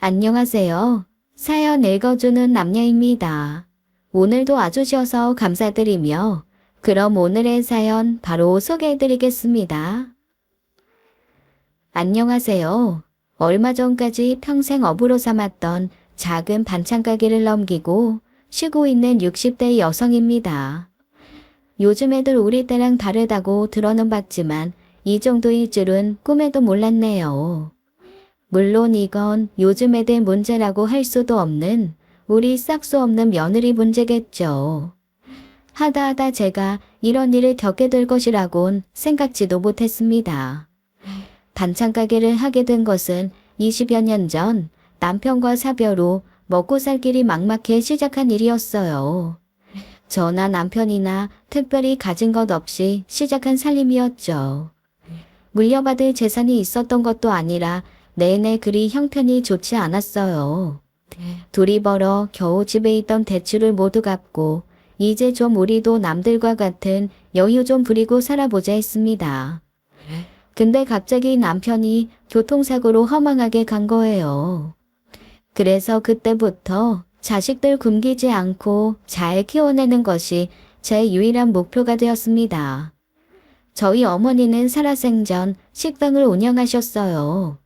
안녕하세요. 사연 읽어주는 남녀입니다. 오늘도 와주셔서 감사드리며 그럼 오늘의 사연 바로 소개해드리겠습니다. 안녕하세요. 얼마 전까지 평생 업으로 삼았던 작은 반찬 가게를 넘기고 쉬고 있는 60대 여성입니다. 요즘 애들 우리 때랑 다르다고 들어는 봤지만 이 정도일 줄은 꿈에도 몰랐네요. 물론 이건 요즘 애들 문제라고 할 수도 없는 우리 싹 수 없는 며느리 문제겠죠. 하다 제가 이런 일을 겪게 될 것이라곤 생각지도 못했습니다. 반찬 가게를 하게 된 것은 20여 년 전 남편과 사별 후 먹고 살 길이 막막해 시작한 일이었어요. 저나 남편이나 특별히 가진 것 없이 시작한 살림이었죠. 물려받을 재산이 있었던 것도 아니라 내내 그리 형편이 좋지 않았어요. 둘이 벌어 겨우 집에 있던 대출을 모두 갚고 이제 좀 우리도 남들과 같은 여유 좀 부리고 살아보자 했습니다. 근데 갑자기 남편이 교통사고로 허망하게 간 거예요. 그래서 그때부터 자식들 굶기지 않고 잘 키워내는 것이 제 유일한 목표가 되었습니다. 저희 어머니는 살아생전 식당을 운영하셨어요.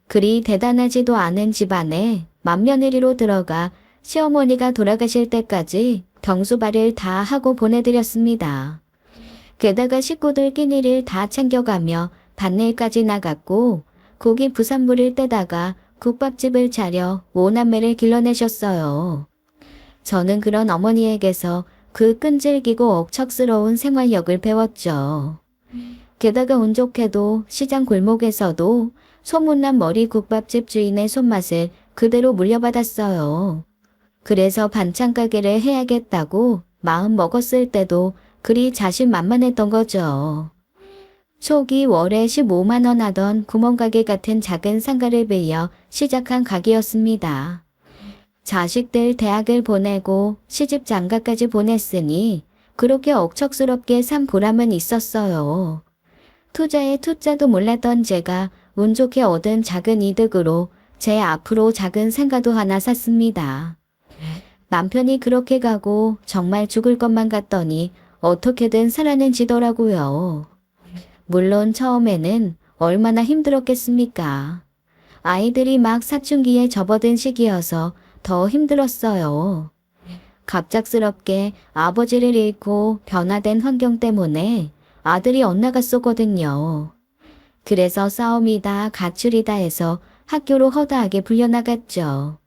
그리 대단하지도 않은 집안에 맏며느리로 들어가 시어머니가 돌아가실 때까지 병수발을 다 하고 보내드렸습니다. 게다가 식구들 끼니를 다 챙겨가며 밭일까지 나갔고 고기 부산물을 떼다가 국밥집을 차려 5남매를 길러내셨어요. 저는 그런 어머니에게서 그 끈질기고 억척스러운 생활력을 배웠죠. 게다가 운 좋게도 시장 골목에서도 소문난 머리 국밥집 주인의 손맛을 그대로 물려받았어요. 그래서 반찬 가게를 해야겠다고 마음 먹었을 때도 그리 자신만만했던 거죠. 초기 월에 15만 원 하던 구멍가게 같은 작은 상가를 빌려 시작한 가게였습니다. 자식들 대학을 보내고 시집 장가까지 보냈으니 그렇게 억척스럽게 산 보람은 있었어요. 투자에 투자도 몰랐던 제가 운 좋게 얻은 작은 이득으로 제 앞으로 작은 상가도 하나 샀습니다. 남편이 그렇게 가고 정말 죽을 것만 같더니 어떻게든 살아낸지더라고요. 물론 처음에는 얼마나 힘들었겠습니까? 아이들이 막 사춘기에 접어든 시기여서 더 힘들었어요. 갑작스럽게 아버지를 잃고 변화된 환경 때문에 아들이 엇나갔었거든요. 그래서 싸움이다 가출이다 해서 학교로 허다하게 불려나갔죠.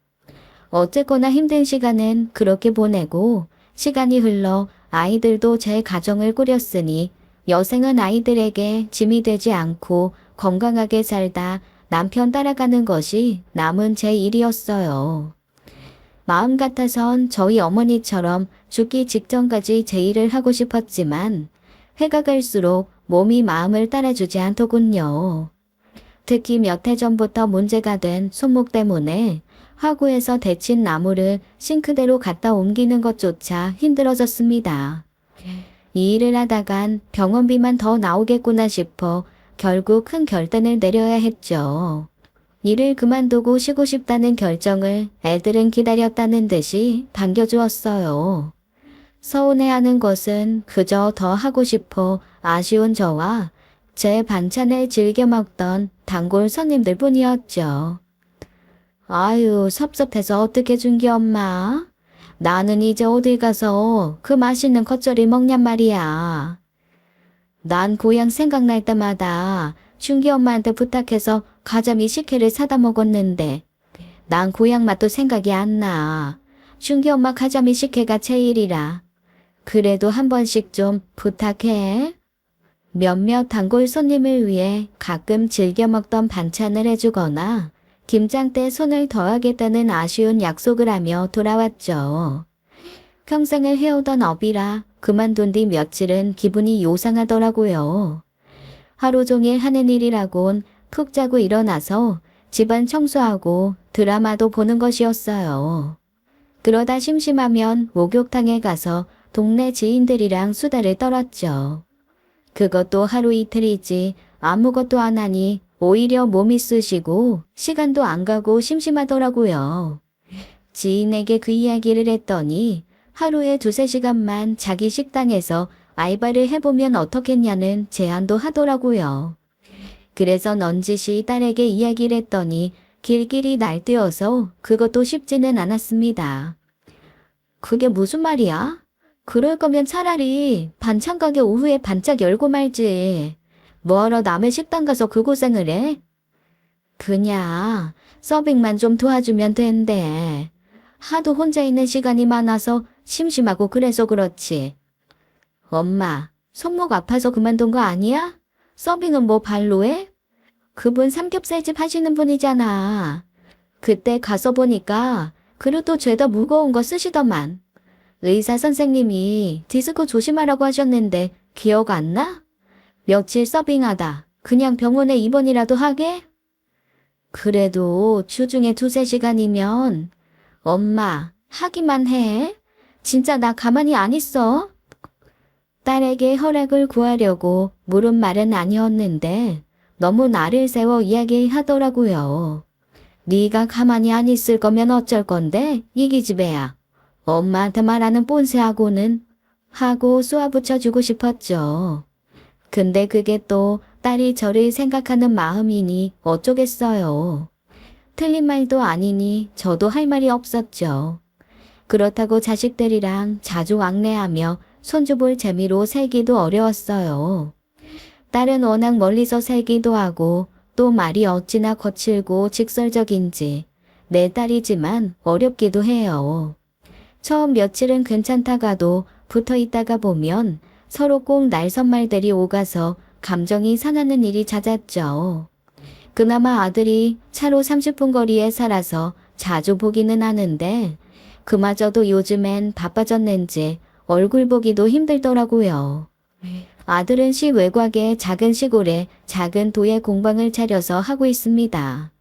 어쨌거나 힘든 시간은 그렇게 보내고 시간이 흘러 아이들도 제 가정을 꾸렸으니 여생은 아이들에게 짐이 되지 않고 건강하게 살다 남편 따라가는 것이 남은 제 일이었어요. 마음 같아선 저희 어머니처럼 죽기 직전까지 제 일을 하고 싶었지만 해가 갈수록 몸이 마음을 따라주지 않더군요. 특히 몇 해 전부터 문제가 된 손목 때문에 화구에서 데친 나무를 싱크대로 갖다 옮기는 것조차 힘들어졌습니다. 이 일을 하다간 병원비만 더 나오겠구나 싶어 결국 큰 결단을 내려야 했죠. 일을 그만두고 쉬고 싶다는 결정을 애들은 기다렸다는 듯이 반겨주었어요. 서운해하는 것은 그저 더 하고 싶어 아쉬운 저와 제 반찬을 즐겨 먹던 단골 손님들 뿐이었죠. 아유, 섭섭해서 어떻게 준겨 엄마? 나는 이제 어딜 가서 그 맛있는 겉절이 먹냔 말이야. 난 고향 생각날 때마다 준기 엄마한테 부탁해서 가자미 식혜를 사다 먹었는데 난 고향 맛도 생각이 안 나. 준기 엄마 가자미 식혜가 제일이라. 그래도 한 번씩 좀 부탁해. 몇몇 단골 손님을 위해 가끔 즐겨 먹던 반찬을 해주거나 김장 때 손을 더하겠다는 아쉬운 약속을 하며 돌아왔죠. 평생을 해오던 업이라 그만둔 뒤 며칠은 기분이 요상하더라고요. 하루 종일 하는 일이라곤 푹 자고 일어나서 집안 청소하고 드라마도 보는 것이었어요. 그러다 심심하면 목욕탕에 가서 동네 지인들이랑 수다를 떨었죠. 그것도 하루 이틀이지 아무것도 안 하니 오히려 몸이 쑤시고 시간도 안 가고 심심하더라고요. 지인에게 그 이야기를 했더니 하루에 2~3시간만 자기 식당에서 알바를 해보면 어떻겠냐는 제안도 하더라고요. 그래서 넌지시 딸에게 이야기를 했더니 길길이 날뛰어서 그것도 쉽지는 않았습니다. 그게 무슨 말이야? 그럴 거면 차라리 반찬 가게 오후에 반짝 열고 말지. 뭐하러 남의 식당 가서 그 고생을 해? 그냥 서빙만 좀 도와주면 된대. 하도 혼자 있는 시간이 많아서 심심하고 그래서 그렇지. 엄마, 손목 아파서 그만둔 거 아니야? 서빙은 뭐 발로 해? 그분 삼겹살집 하시는 분이잖아. 그때 가서 보니까 그릇도 죄다 무거운 거 쓰시더만. 의사 선생님이 디스크 조심하라고 하셨는데 기억 안 나? 며칠 서빙하다 그냥 병원에 입원이라도 하게? 그래도 주중에 2~3시간이면 엄마 하기만 해. 진짜 나 가만히 안 있어. 딸에게 허락을 구하려고 물은 말은 아니었는데 너무 나를 세워 이야기하더라고요. 네가 가만히 안 있을 거면 어쩔 건데 이 기집애야. 엄마한테 말하는 꼰세하고는 하고 쏘아붙여주고 싶었죠. 근데 그게 또 딸이 저를 생각하는 마음이니 어쩌겠어요. 틀린 말도 아니니 저도 할 말이 없었죠. 그렇다고 자식들이랑 자주 왕래하며 손주 볼 재미로 살기도 어려웠어요. 딸은 워낙 멀리서 살기도 하고 또 말이 어찌나 거칠고 직설적인지 내 딸이지만 어렵기도 해요. 처음 며칠은 괜찮다가도 붙어 있다가 보면 서로 꼭 날선말들이 오가서 감정이 상하는 일이 잦았죠. 그나마 아들이 차로 30분 거리에 살아서 자주 보기는 하는데 그마저도 요즘엔 바빠졌는지 얼굴 보기도 힘들더라고요. 아들은 시 외곽의 작은 시골에 작은 도예 공방을 차려서 하고 있습니다.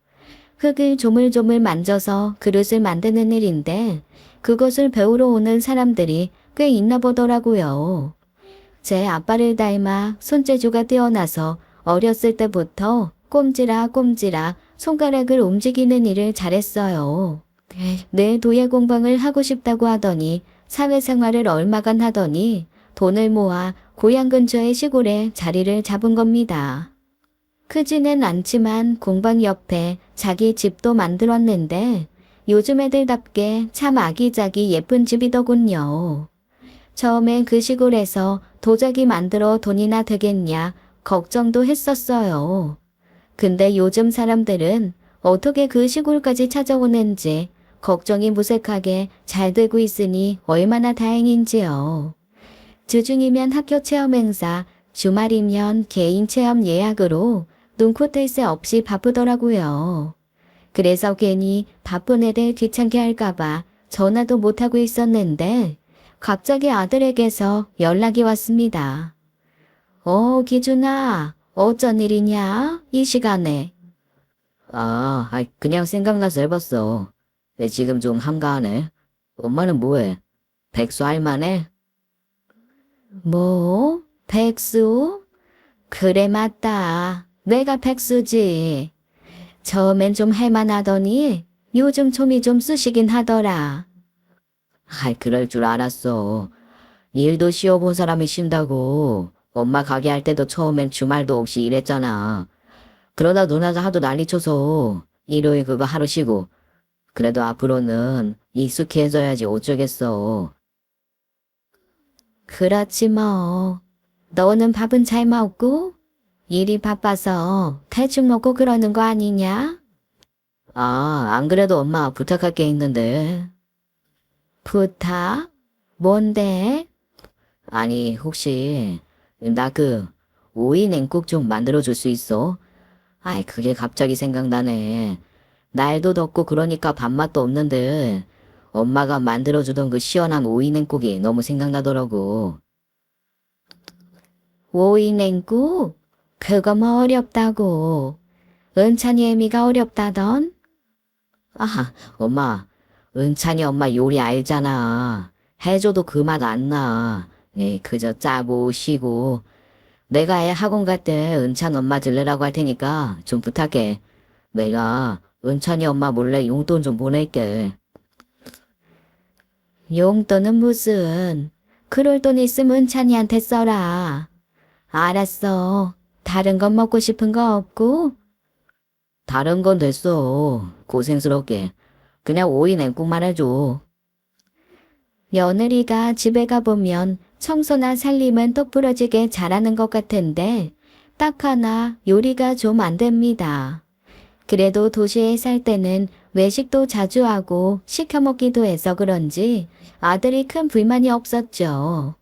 흙을 조물조물 만져서 그릇을 만드는 일인데 그것을 배우러 오는 사람들이 꽤 있나 보더라고요. 제 아빠를 닮아 손재주가 뛰어나서 어렸을 때부터 꼼지락꼼지락 손가락을 움직이는 일을 잘했어요. 늘 도예 공방을 하고 싶다고 하더니 사회생활을 얼마간 하더니 돈을 모아 고향 근처의 시골에 자리를 잡은 겁니다. 크지는 않지만 공방 옆에 자기 집도 만들었는데 요즘 애들답게 참 아기자기 예쁜 집이더군요. 처음엔 그 시골에서 도자기 만들어 돈이나 되겠냐 걱정도 했었어요. 근데 요즘 사람들은 어떻게 그 시골까지 찾아오는지 걱정이 무색하게 잘 되고 있으니 얼마나 다행인지요. 주중이면 학교 체험 행사, 주말이면 개인 체험 예약으로 눈코 뜰 새 없이 바쁘더라고요. 그래서 괜히 바쁜 애들 귀찮게 할까봐 전화도 못하고 있었는데 갑자기 아들에게서 연락이 왔습니다. 기준아, 어쩐 일이냐? 이 시간에. 그냥 생각나서 해봤어. 근데 지금 좀 한가하네. 엄마는 뭐해? 백수 할만해? 뭐? 백수? 그래 맞다. 내가 백수지. 처음엔 좀 할만하더니 요즘 좀이 좀 쑤시긴 하더라. 그럴 줄 알았어. 일도 쉬어본 사람이 쉰다고. 엄마 가게 할 때도 처음엔 주말도 없이 일했잖아. 그러다 누나가 하도 난리쳐서 일요일 그거 하루 쉬고. 그래도 앞으로는 익숙해져야지 어쩌겠어. 그렇지 뭐. 너는 밥은 잘 먹고? 일이 바빠서 대충 먹고 그러는 거 아니냐? 안 그래도 엄마 부탁할 게 있는데. 부탁? 뭔데? 아니, 혹시 나 그 오이 냉국 좀 만들어줄 수 있어? 그게 갑자기 생각나네. 날도 덥고 그러니까 밥맛도 없는데 엄마가 만들어주던 그 시원한 오이 냉국이 너무 생각나더라고. 오이 냉국? 그거 뭐 어렵다고. 은찬이 애미가 어렵다던? 엄마, 은찬이 엄마 요리 알잖아. 해줘도 그 맛 안 나. 그저 짜고 쉬고. 내가 애 학원 갈 때 은찬 엄마 들르라고 할 테니까 좀 부탁해. 내가 은찬이 엄마 몰래 용돈 좀 보낼게. 용돈은 무슨. 그럴 돈 있으면 은찬이한테 써라. 알았어. 다른 건 먹고 싶은 거 없고? 다른 건 됐어. 고생스럽게. 그냥 오이 냉국만 해줘. 며느리가 집에 가보면 청소나 살림은 똑부러지게 잘하는 것 같은데 딱 하나 요리가 좀 안 됩니다. 그래도 도시에 살 때는 외식도 자주 하고 시켜 먹기도 해서 그런지 아들이 큰 불만이 없었죠.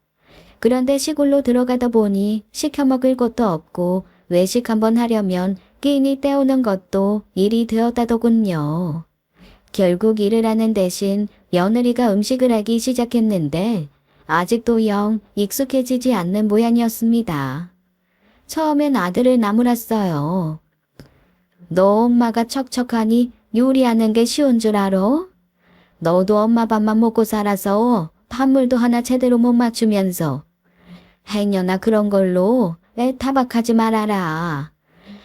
그런데 시골로 들어가다 보니 시켜 먹을 것도 없고 외식 한번 하려면 끼니 때우는 것도 일이 되었다더군요. 결국 일을 하는 대신 며느리가 음식을 하기 시작했는데 아직도 영 익숙해지지 않는 모양이었습니다. 처음엔 아들을 나무랐어요. 너 엄마가 척척하니 요리하는 게 쉬운 줄 알아? 너도 엄마 밥만 먹고 살아서 밥물도 하나 제대로 못 맞추면서 행여나 그런 걸로 애 타박하지 말아라.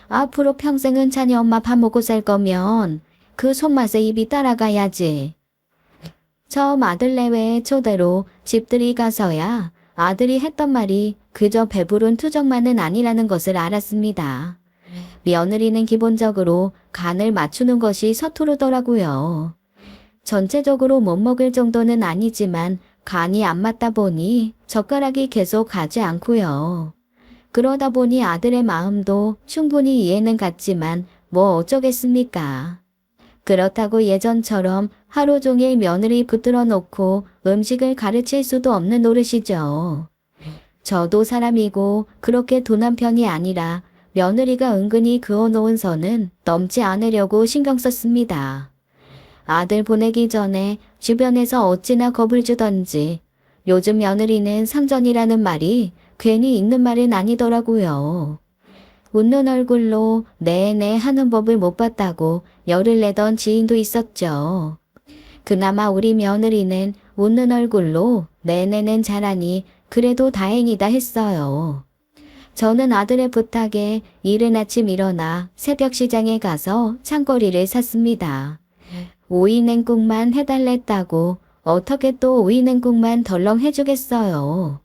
앞으로 평생 은찬이 엄마 밥 먹고 살 거면 그 손맛에 입이 따라가야지. 처음 아들 내외의 초대로 집들이 가서야 아들이 했던 말이 그저 배부른 투정만은 아니라는 것을 알았습니다. 며느리는 기본적으로 간을 맞추는 것이 서투르더라고요. 전체적으로 못 먹을 정도는 아니지만 간이 안 맞다 보니 젓가락이 계속 가지 않고요. 그러다 보니 아들의 마음도 충분히 이해는 갔지만 뭐 어쩌겠습니까. 그렇다고 예전처럼 하루 종일 며느리 붙들어 놓고 음식을 가르칠 수도 없는 노릇이죠. 저도 사람이고 그렇게 둔한 편이 아니라 며느리가 은근히 그어놓은 선은 넘지 않으려고 신경 썼습니다. 아들 보내기 전에 주변에서 어찌나 겁을 주던지 요즘 며느리는 상전이라는 말이 괜히 있는 말은 아니더라고요. 웃는 얼굴로 네네 하는 법을 못 봤다고 열을 내던 지인도 있었죠. 그나마 우리 며느리는 웃는 얼굴로 네네는 잘하니 그래도 다행이다 했어요. 저는 아들의 부탁에 이른 아침 일어나 새벽 시장에 가서 장거리를 샀습니다. 오이 냉국만 해달랬다고 어떻게 또 오이 냉국만 덜렁 해주겠어요.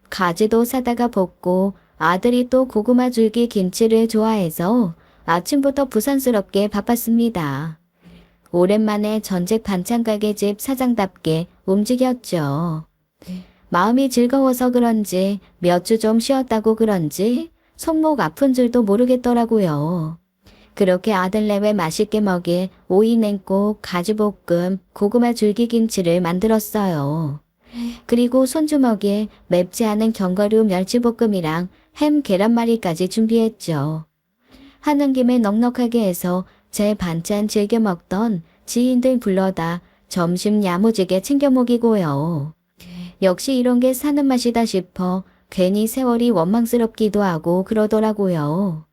가지도 사다가 볶고 아들이 또 고구마 줄기 김치를 좋아해서 아침부터 부산스럽게 바빴습니다. 오랜만에 전직 반찬가게 집 사장답게 움직였죠. 마음이 즐거워서 그런지 몇 주 좀 쉬었다고 그런지 손목 아픈 줄도 모르겠더라고요. 그렇게 아들 내외 맛있게 먹일 오이 냉국, 가지볶음, 고구마 줄기김치를 만들었어요. 그리고 손주먹에 맵지 않은 견과류 멸치볶음이랑 햄 계란말이까지 준비했죠. 하는 김에 넉넉하게 해서 제 반찬 즐겨 먹던 지인들 불러다 점심 야무지게 챙겨 먹이고요. 역시 이런 게 사는 맛이다 싶어 괜히 세월이 원망스럽기도 하고 그러더라고요.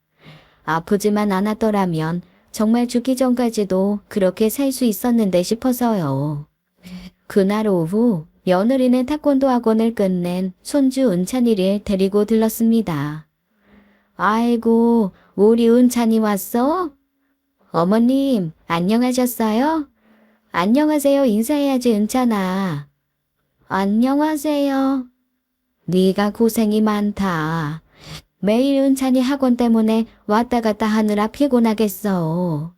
아프지만 않았더라면 정말 죽기 전까지도 그렇게 살 수 있었는데 싶어서요. 그날 오후 며느리는 태권도 학원을 끝낸 손주 은찬이를 데리고 들렀습니다. 아이고, 우리 은찬이 왔어? 어머님, 안녕하셨어요? 안녕하세요 인사해야지 은찬아. 안녕하세요. 네가 고생이 많다. 매일 은찬이 학원 때문에 왔다 갔다 하느라 피곤하겠어.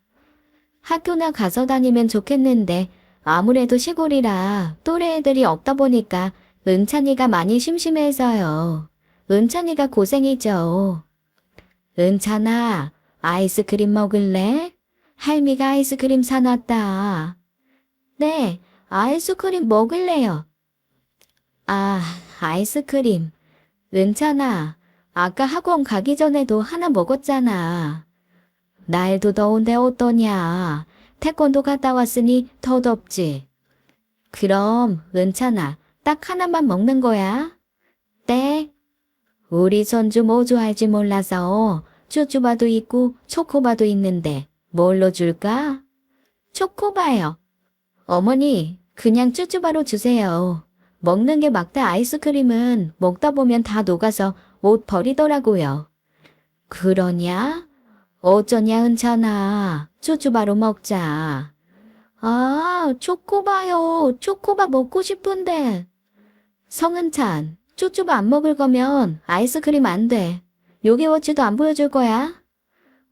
학교나 가서 다니면 좋겠는데 아무래도 시골이라 또래 애들이 없다 보니까 은찬이가 많이 심심해서요. 은찬이가 고생이죠. 은찬아, 아이스크림 먹을래? 할미가 아이스크림 사놨다. 네, 아이스크림 먹을래요. 아, 아이스크림. 은찬아, 아까 학원 가기 전에도 하나 먹었잖아. 날도 더운데 어떠냐? 태권도 갔다 왔으니 더 덥지. 그럼 은찬아, 딱 하나만 먹는 거야? 네. 우리 손주 뭐 좋아할지 몰라서 쭈쭈바도 있고 초코바도 있는데 뭘로 줄까? 초코바요. 어머니, 그냥 쭈쭈바로 주세요. 먹는 게 막대 아이스크림은 먹다 보면 다 녹아서 못 버리더라고요. 그러냐? 어쩌냐, 은찬아. 쭈쭈바로 먹자. 아, 초코바요. 초코바 먹고 싶은데. 성은찬, 쭈쭈바 안 먹을 거면 아이스크림 안 돼. 요기워치도 안 보여줄 거야?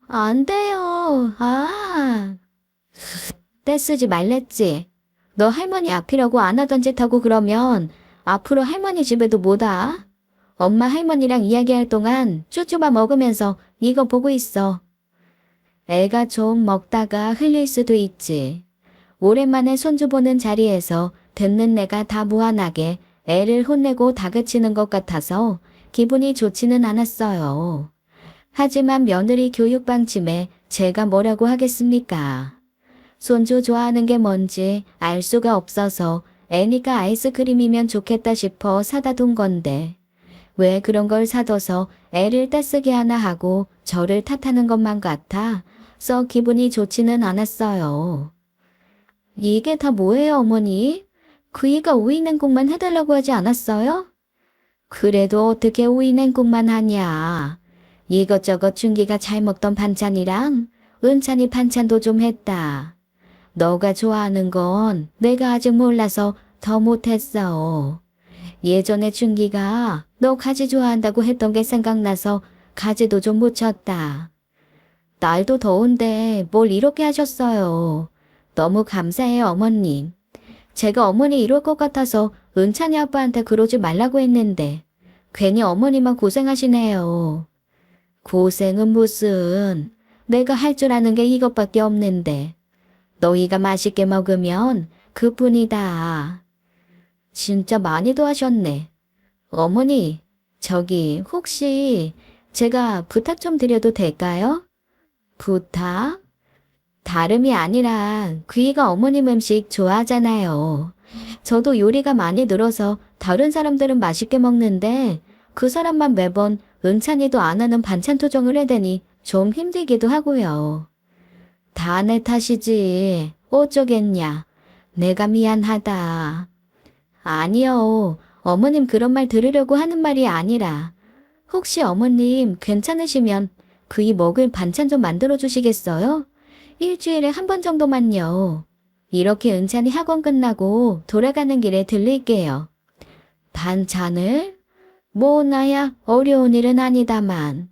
안 돼요. 아. 떼쓰지 말랬지. 너 할머니 앞이라고 안 하던 짓 하고 그러면 앞으로 할머니 집에도 못 와. 엄마 할머니랑 이야기할 동안 쭈쭈바 먹으면서 이거 보고 있어. 애가 좀 먹다가 흘릴 수도 있지. 오랜만에 손주 보는 자리에서 듣는 내가 다 무한하게 애를 혼내고 다그치는 것 같아서 기분이 좋지는 않았어요. 하지만 며느리 교육 방침에 제가 뭐라고 하겠습니까? 손주 좋아하는 게 뭔지 알 수가 없어서 애니까 아이스크림이면 좋겠다 싶어 사다 둔 건데 왜 그런 걸 사둬서 애를 떼쓰게 하나 하고 저를 탓하는 것만 같아 썩 기분이 좋지는 않았어요. 이게 다 뭐예요, 어머니? 그이가 오이냉국만 해달라고 하지 않았어요? 그래도 어떻게 오이냉국만 하냐. 이것저것 준기가 잘 먹던 반찬이랑 은찬이 반찬도 좀 했다. 너가 좋아하는 건 내가 아직 몰라서 더 못했어. 예전에 준기가 너 가지 좋아한다고 했던 게 생각나서 가지도 좀 묻혔다. 날도 더운데 뭘 이렇게 하셨어요. 너무 감사해요, 어머님. 제가 어머니 이럴 것 같아서 은찬이 아빠한테 그러지 말라고 했는데 괜히 어머니만 고생하시네요. 고생은 무슨. 내가 할 줄 아는 게 이것밖에 없는데. 너희가 맛있게 먹으면 그뿐이다. 진짜 많이도 하셨네. 어머니, 저기 혹시 제가 부탁 좀 드려도 될까요? 부탁? 다름이 아니라 귀가 어머님 음식 좋아하잖아요. 저도 요리가 많이 늘어서 다른 사람들은 맛있게 먹는데 그 사람만 매번 은찬이도 안 하는 반찬 투정을 해대니 좀 힘들기도 하고요. 다 내 탓이지. 어쩌겠냐. 내가 미안하다. 아니요. 어머님 그런 말 들으려고 하는 말이 아니라 혹시 어머님 괜찮으시면 그이 먹을 반찬 좀 만들어 주시겠어요? 일주일에 한 번 정도만요. 이렇게 은찬이 학원 끝나고 돌아가는 길에 들릴게요. 반찬을? 뭐 나야 어려운 일은 아니다만.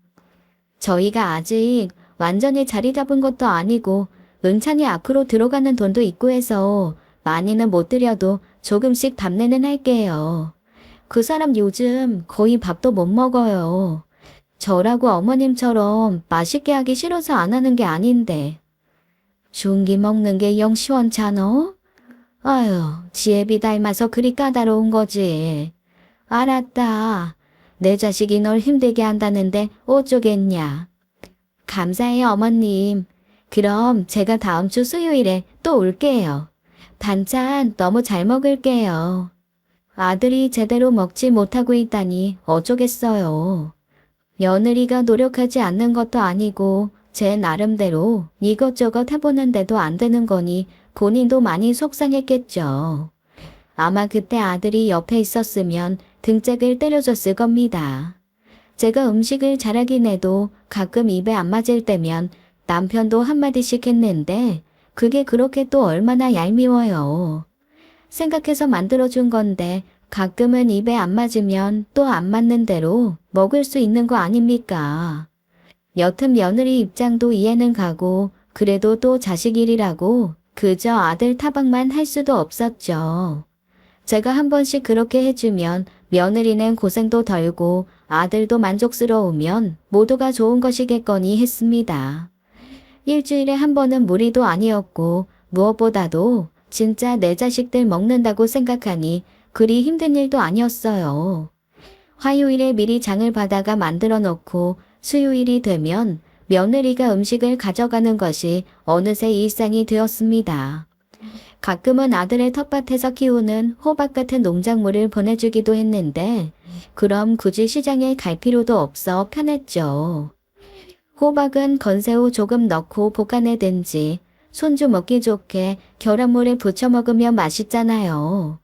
저희가 아직 완전히 자리 잡은 것도 아니고 은찬이 앞으로 들어가는 돈도 있고 해서 많이는 못 드려도 조금씩 답내는 할게요. 그 사람 요즘 거의 밥도 못 먹어요. 저라고 어머님처럼 맛있게 하기 싫어서 안 하는 게 아닌데. 준기 먹는 게 영 시원찮어? 아유, 지혜비 닮아서 그리 까다로운 거지. 알았다. 내 자식이 널 힘들게 한다는데 어쩌겠냐. 감사해요, 어머님. 그럼 제가 다음 주 수요일에 또 올게요. 반찬 너무 잘 먹을게요. 아들이 제대로 먹지 못하고 있다니 어쩌겠어요. 며느리가 노력하지 않는 것도 아니고 제 나름대로 이것저것 해보는데도 안 되는 거니 본인도 많이 속상했겠죠. 아마 그때 아들이 옆에 있었으면 등짝을 때려줬을 겁니다. 제가 음식을 잘하긴 해도 가끔 입에 안 맞을 때면 남편도 한마디씩 했는데 그게 그렇게 또 얼마나 얄미워요. 생각해서 만들어준 건데 가끔은 입에 안 맞으면 또 안 맞는 대로 먹을 수 있는 거 아닙니까? 여튼 며느리 입장도 이해는 가고 그래도 또 자식 일이라고 그저 아들 타박만 할 수도 없었죠. 제가 한 번씩 그렇게 해주면 며느리는 고생도 덜고 아들도 만족스러우면 모두가 좋은 것이겠거니 했습니다. 일주일에 한 번은 무리도 아니었고 무엇보다도 진짜 내 자식들 먹는다고 생각하니 그리 힘든 일도 아니었어요. 화요일에 미리 장을 받아가 만들어 놓고 수요일이 되면 며느리가 음식을 가져가는 것이 어느새 일상이 되었습니다. 가끔은 아들의 텃밭에서 키우는 호박 같은 농작물을 보내주기도 했는데 그럼 굳이 시장에 갈 필요도 없어 편했죠. 호박은 건새우 조금 넣고 볶아내든지 손주 먹기 좋게 계란물에 부쳐 먹으면 맛있잖아요.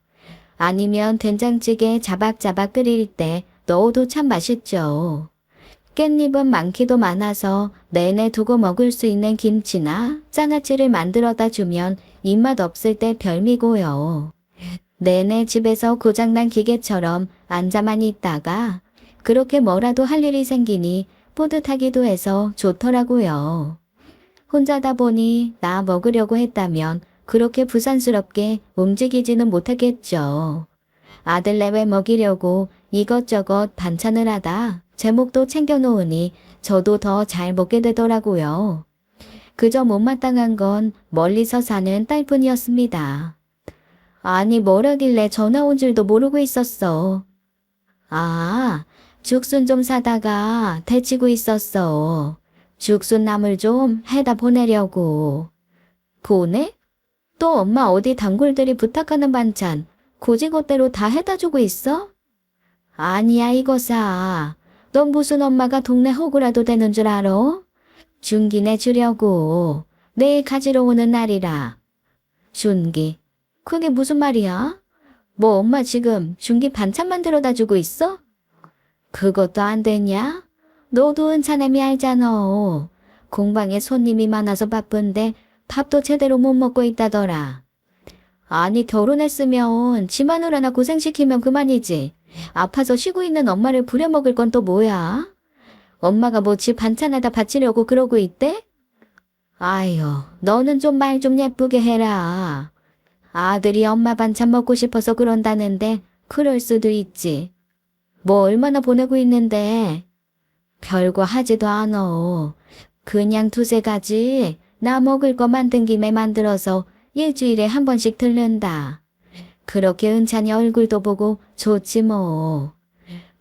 아니면 된장찌개 자박자박 끓일 때 넣어도 참 맛있죠. 깻잎은 많기도 많아서 내내 두고 먹을 수 있는 김치나 장아찌를 만들어다 주면 입맛 없을 때 별미고요. 내내 집에서 고장난 기계처럼 앉아만 있다가 그렇게 뭐라도 할 일이 생기니 뿌듯하기도 해서 좋더라고요. 혼자다 보니 나 먹으려고 했다면 그렇게 부산스럽게 움직이지는 못하겠죠. 아들내외 먹이려고 이것저것 반찬을 하다 제목도 챙겨놓으니 저도 더 잘 먹게 되더라고요. 그저 못마땅한 건 멀리서 사는 딸뿐이었습니다. 아니 뭐라길래 전화 온 줄도 모르고 있었어. 아, 죽순 좀 사다가 데치고 있었어. 죽순 나물 좀 해다 보내려고. 보내? 또 엄마 어디 단골들이 부탁하는 반찬 고지고대로 다 해다 주고 있어? 아니야 이거사. 넌 무슨 엄마가 동네 호구라도 되는 줄 알아? 준기 내주려고. 내일 가지러 오는 날이라. 준기. 그게 무슨 말이야? 뭐 엄마 지금 준기 반찬 만들어다 주고 있어? 그것도 안 되냐? 너도 은찬애미 알잖아. 공방에 손님이 많아서 바쁜데 밥도 제대로 못 먹고 있다더라. 아니 결혼했으면 지 마누 하나 고생시키면 그만이지. 아파서 쉬고 있는 엄마를 부려먹을 건 또 뭐야? 엄마가 뭐 집 반찬에다 바치려고 그러고 있대? 아유, 너는 좀 말 좀 예쁘게 해라. 아들이 엄마 반찬 먹고 싶어서 그런다는데 그럴 수도 있지. 뭐 얼마나 보내고 있는데. 별거 하지도 않어. 그냥 두세 가지 나 먹을 거 만든 김에 만들어서 일주일에 한 번씩 들른다. 그렇게 은찬이 얼굴도 보고 좋지 뭐.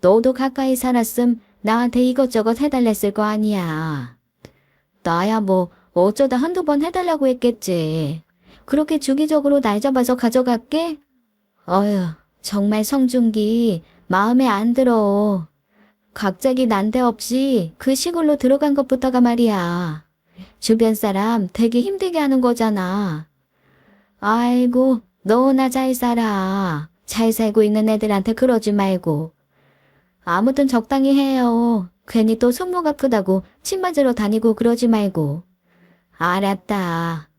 너도 가까이 살았음 나한테 이것저것 해달랬을 거 아니야. 나야 뭐 어쩌다 한두 번 해달라고 했겠지. 그렇게 주기적으로 날 잡아서 가져갈게? 어휴, 정말 성준기 마음에 안 들어. 갑자기 난데없이 그 시골로 들어간 것부터가 말이야. 주변 사람 되게 힘들게 하는 거잖아. 아이고, 너나 잘 살아. 잘 살고 있는 애들한테 그러지 말고. 아무튼 적당히 해요. 괜히 또 손목 아프다고 침 맞으러 다니고 그러지 말고. 알았다.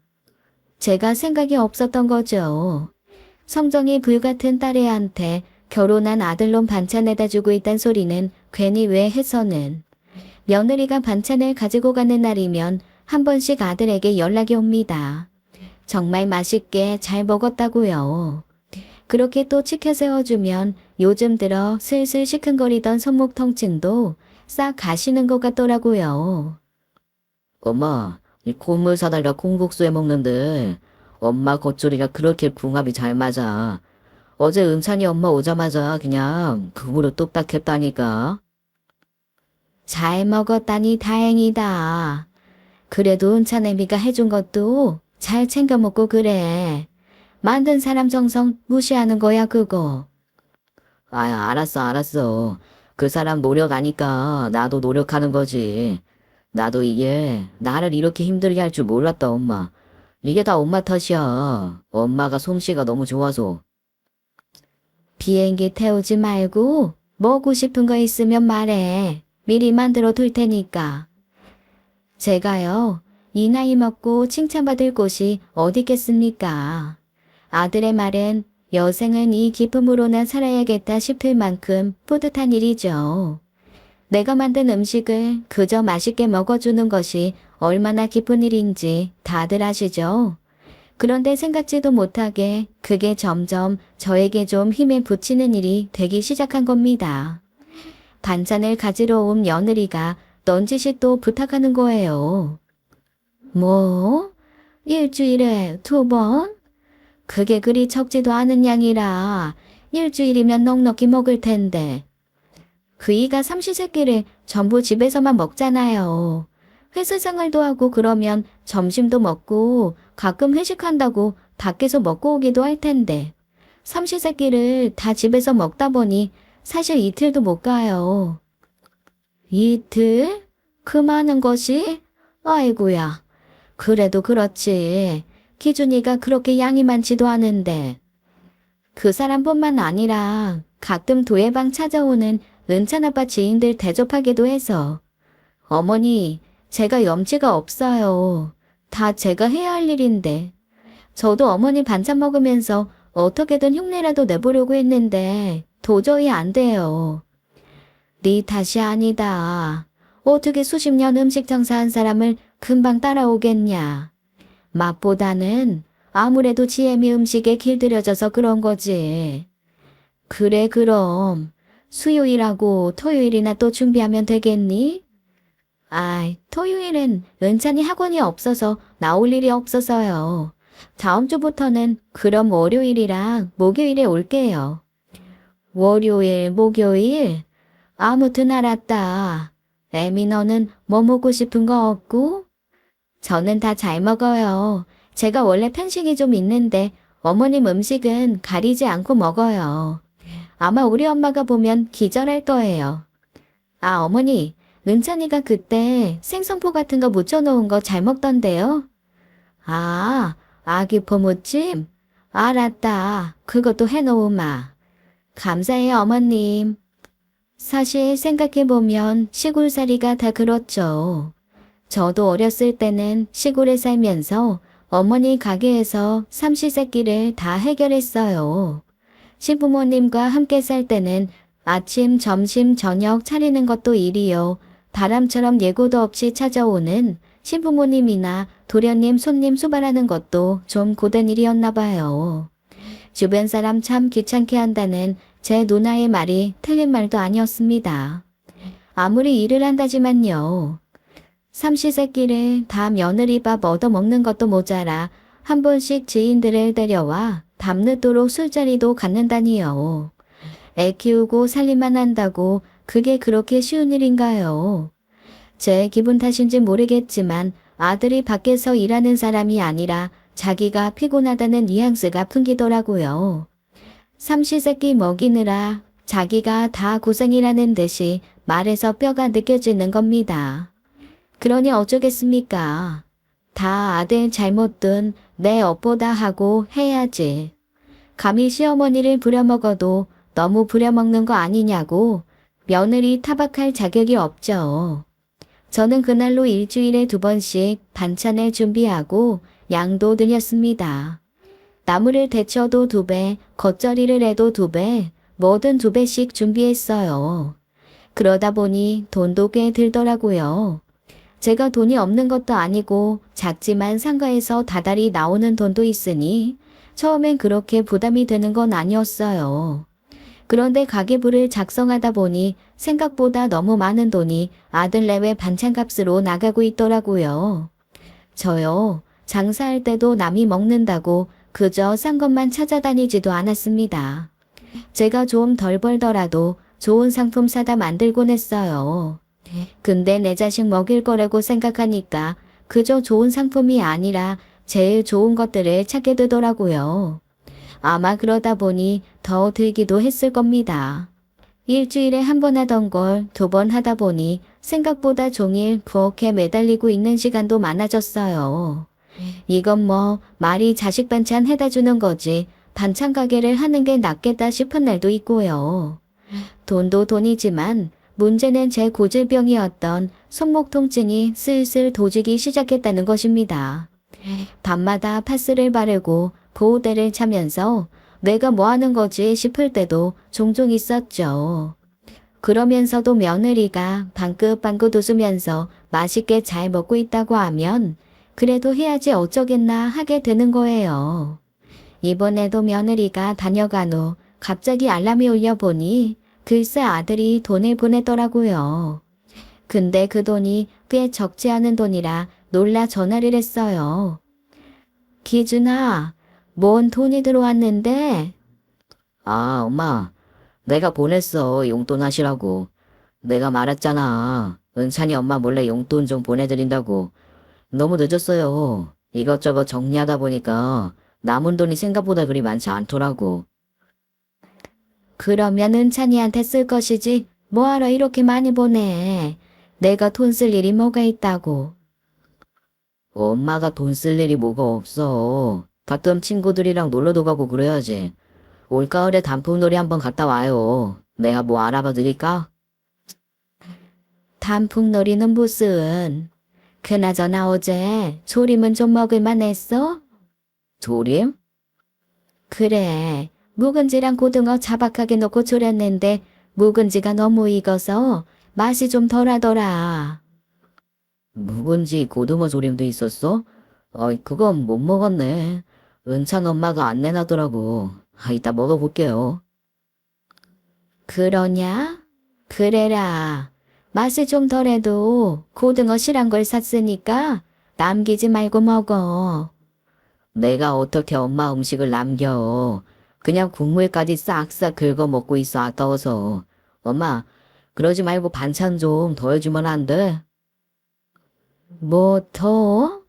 제가 생각이 없었던 거죠. 성정이 불같은 딸애한테 결혼한 아들놈 반찬에다 주고 있단 소리는 괜히 왜 해서는. 며느리가 반찬을 가지고 가는 날이면 한 번씩 아들에게 연락이 옵니다. 정말 맛있게 잘 먹었다고요. 그렇게 또 치켜 세워주면 요즘 들어 슬슬 시큰거리던 손목 통증도 싹 가시는 것 같더라고요. 엄마, 이 콩물 사달라 콩국수 해 먹는데 엄마 겉절이가 그렇게 궁합이 잘 맞아. 어제 은찬이 엄마 오자마자 그냥 그물로 뚝딱 했다니까. 잘 먹었다니 다행이다. 그래도 은찬애미가 해준 것도 잘 챙겨 먹고 그래. 만든 사람 정성 무시하는 거야 그거. 아유, 알았어. 그 사람 노력하니까 나도 노력하는 거지. 나도 이게 나를 이렇게 힘들게 할 줄 몰랐다, 엄마. 이게 다 엄마 탓이야. 엄마가 솜씨가 너무 좋아서. 비행기 태우지 말고 먹고 싶은 거 있으면 말해. 미리 만들어 둘 테니까. 제가요, 이 나이 먹고 칭찬받을 곳이 어디 있겠습니까? 아들의 말은 여생은 이 기쁨으로나 살아야겠다 싶을 만큼 뿌듯한 일이죠. 내가 만든 음식을 그저 맛있게 먹어주는 것이 얼마나 기쁜 일인지 다들 아시죠? 그런데 생각지도 못하게 그게 점점 저에게 좀 힘을 붙이는 일이 되기 시작한 겁니다. 반찬을 가지러 온 며느리가 넌지시 또 부탁하는 거예요. 뭐? 일주일에 2번? 그게 그리 적지도 않은 양이라 일주일이면 넉넉히 먹을 텐데. 그이가 삼시세끼를 전부 집에서만 먹잖아요. 회사 생활도 하고 그러면 점심도 먹고 가끔 회식한다고 밖에서 먹고 오기도 할 텐데. 삼시세끼를 다 집에서 먹다 보니 사실 이틀도 못 가요. 이틀? 그 많은 것이? 아이고야. 그래도 그렇지. 기준이가 그렇게 양이 많지도 않은데. 그 사람뿐만 아니라 가끔 도예방 찾아오는 은찬 아빠 지인들 대접하기도 해서. 어머니, 제가 염치가 없어요. 다 제가 해야 할 일인데. 저도 어머니 반찬 먹으면서 어떻게든 흉내라도 내보려고 했는데 도저히 안 돼요. 네 탓이 아니다. 어떻게 수십 년 음식 장사한 사람을 금방 따라오겠냐. 맛보다는 아무래도 지혜미 음식에 길들여져서 그런 거지. 그래 그럼 수요일하고 토요일이나 또 준비하면 되겠니? 아이, 토요일은 은찬이 학원이 없어서 나올 일이 없어서요. 다음 주부터는 그럼 월요일이랑 목요일에 올게요. 월요일, 목요일? 아무튼 알았다. 애미 너는 뭐 먹고 싶은 거 없고? 저는 다 잘 먹어요. 제가 원래 편식이 좀 있는데 어머님 음식은 가리지 않고 먹어요. 아마 우리 엄마가 보면 기절할 거예요. 아, 어머니, 은찬이가 그때 생선포 같은 거 묻혀놓은 거 잘 먹던데요? 아, 아기포 무침? 알았다. 그것도 해놓으마. 감사해요, 어머님. 사실 생각해보면 시골살이가 다 그렇죠. 저도 어렸을 때는 시골에 살면서 어머니 가게에서 삼시세끼를 다 해결했어요. 시부모님과 함께 살 때는 아침, 점심, 저녁 차리는 것도 일이요. 바람처럼 예고도 없이 찾아오는 시부모님이나 도련님 손님 수발하는 것도 좀 고된 일이었나 봐요. 주변 사람 참 귀찮게 한다는 제 누나의 말이 틀린 말도 아니었습니다. 아무리 일을 한다지만요. 삼시세끼를 다 며느리밥 얻어먹는 것도 모자라 한 번씩 지인들을 데려와 밤늦도록 술자리도 갖는다니요. 애 키우고 살림만 한다고 그게 그렇게 쉬운 일인가요? 제 기분 탓인지 모르겠지만 아들이 밖에서 일하는 사람이 아니라 자기가 피곤하다는 뉘앙스가 풍기더라고요. 삼시세끼 먹이느라 자기가 다 고생이라는 듯이 말에서 뼈가 느껴지는 겁니다. 그러니 어쩌겠습니까? 다 아들 잘못든 내 업보다 하고 해야지. 감히 시어머니를 부려먹어도 너무 부려먹는 거 아니냐고 며느리 타박할 자격이 없죠. 저는 그날로 일주일에 2번씩 반찬을 준비하고 양도 들였습니다. 나물을 데쳐도 2배, 겉절이를 해도 2배, 뭐든 2배씩 준비했어요. 그러다 보니 돈도 꽤 들더라고요. 제가 돈이 없는 것도 아니고 작지만 상가에서 다달이 나오는 돈도 있으니 처음엔 그렇게 부담이 되는 건 아니었어요. 그런데 가계부를 작성하다 보니 생각보다 너무 많은 돈이 아들 내외 반찬값으로 나가고 있더라고요. 저요, 장사할 때도 남이 먹는다고 그저 싼 것만 찾아다니지도 않았습니다. 제가 좀 덜 벌더라도 좋은 상품 사다 만들곤 했어요. 근데 내 자식 먹일 거라고 생각하니까 그저 좋은 상품이 아니라 제일 좋은 것들을 찾게 되더라고요. 아마 그러다 보니 더 들기도 했을 겁니다. 일주일에 1번 하던 걸 2번 하다 보니 생각보다 종일 부엌에 매달리고 있는 시간도 많아졌어요. 이건 뭐 말이 자식 반찬 해다 주는 거지 반찬 가게를 하는 게 낫겠다 싶은 날도 있고요. 돈도 돈이지만 문제는 제 고질병이었던 손목 통증이 슬슬 도지기 시작했다는 것입니다. 밤마다 파스를 바르고 보호대를 차면서 내가 뭐 하는 거지 싶을 때도 종종 있었죠. 그러면서도 며느리가 방긋방긋 웃으면서 맛있게 잘 먹고 있다고 하면 그래도 해야지 어쩌겠나 하게 되는 거예요. 이번에도 며느리가 다녀간 후 갑자기 알람이 울려 보니 글쎄 아들이 돈을 보내더라고요. 근데 그 돈이 꽤 적지 않은 돈이라 놀라 전화를 했어요. 기준아, 뭔 돈이 들어왔는데? 아, 엄마. 내가 보냈어. 용돈 하시라고. 내가 말했잖아. 은찬이 엄마 몰래 용돈 좀 보내드린다고. 너무 늦었어요. 이것저것 정리하다 보니까 남은 돈이 생각보다 그리 많지 않더라고. 그러면 은찬이한테 쓸 것이지 뭐하러 이렇게 많이 보내. 내가 돈 쓸 일이 뭐가 있다고. 엄마가 돈 쓸 일이 뭐가 없어. 가끔 친구들이랑 놀러도 가고 그래야지. 올가을에 단풍놀이 한번 갔다 와요. 내가 뭐 알아봐 드릴까? 단풍놀이는 무슨. 그나저나 어제 조림은 좀 먹을만 했어? 조림? 그래. 묵은지랑 고등어 자박하게 넣고 졸였는데 묵은지가 너무 익어서 맛이 좀 덜하더라. 묵은지 고등어 조림도 있었어? 그건 못 먹었네. 은찬 엄마가 안 내놔더라고. 이따 먹어볼게요. 그러냐? 그래라. 맛이 좀 덜해도 고등어 실한 걸 샀으니까 남기지 말고 먹어. 내가 어떻게 엄마 음식을 남겨. 그냥 국물까지 싹싹 긁어 먹고 있어, 아까워서. 엄마, 그러지 말고 반찬 좀 더 해주면 안 돼? 뭐 더?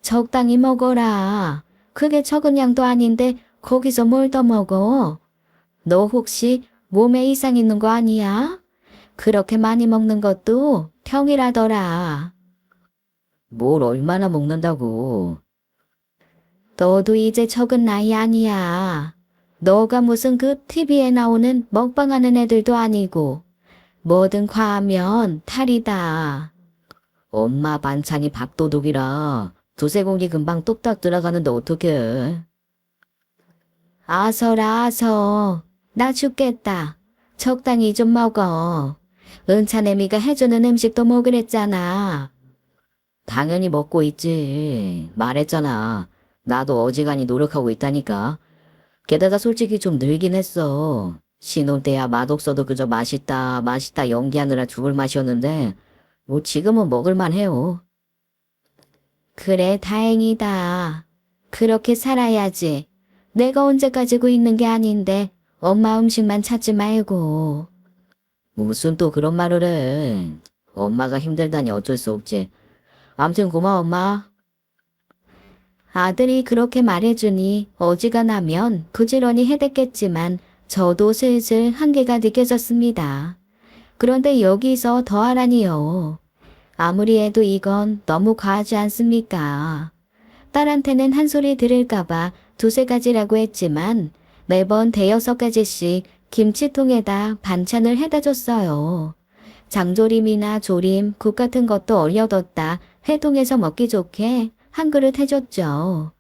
적당히 먹어라. 그게 적은 양도 아닌데 거기서 뭘 더 먹어? 너 혹시 몸에 이상 있는 거 아니야? 그렇게 많이 먹는 것도 평이라더라. 뭘 얼마나 먹는다고. 너도 이제 적은 나이 아니야. 너가 무슨 그 TV에 나오는 먹방하는 애들도 아니고 뭐든 과하면 탈이다. 엄마 반찬이 밥도둑이라 두세 공기 금방 뚝딱 들어가는데 어떡해. 아서라 아서. 나 죽겠다. 적당히 좀 먹어. 은찬애미가 해주는 음식도 먹으랬잖아. 당연히 먹고 있지. 말했잖아. 나도 어지간히 노력하고 있다니까. 게다가 솔직히 좀 늘긴 했어. 신혼 때야 맛없어도 그저 맛있다, 맛있다 연기하느라 죽을 맛이었는데, 뭐 지금은 먹을만 해요. 그래 다행이다. 그렇게 살아야지. 내가 언제 가지고 있는 게 아닌데 엄마 음식만 찾지 말고. 무슨 또 그런 말을 해. 엄마가 힘들다니 어쩔 수 없지. 암튼 고마워, 엄마. 아들이 그렇게 말해주니 어지간하면 부지런히 해댔겠지만 저도 슬슬 한계가 느껴졌습니다. 그런데 여기서 더하라니요. 아무리 해도 이건 너무 과하지 않습니까? 딸한테는 한 소리 들을까봐 두세 가지라고 했지만 매번 대여섯 가지씩 김치통에다 반찬을 해다 줬어요. 장조림이나 조림, 국 같은 것도 얼려뒀다 회통해서 먹기 좋게 한 그릇 해줬죠.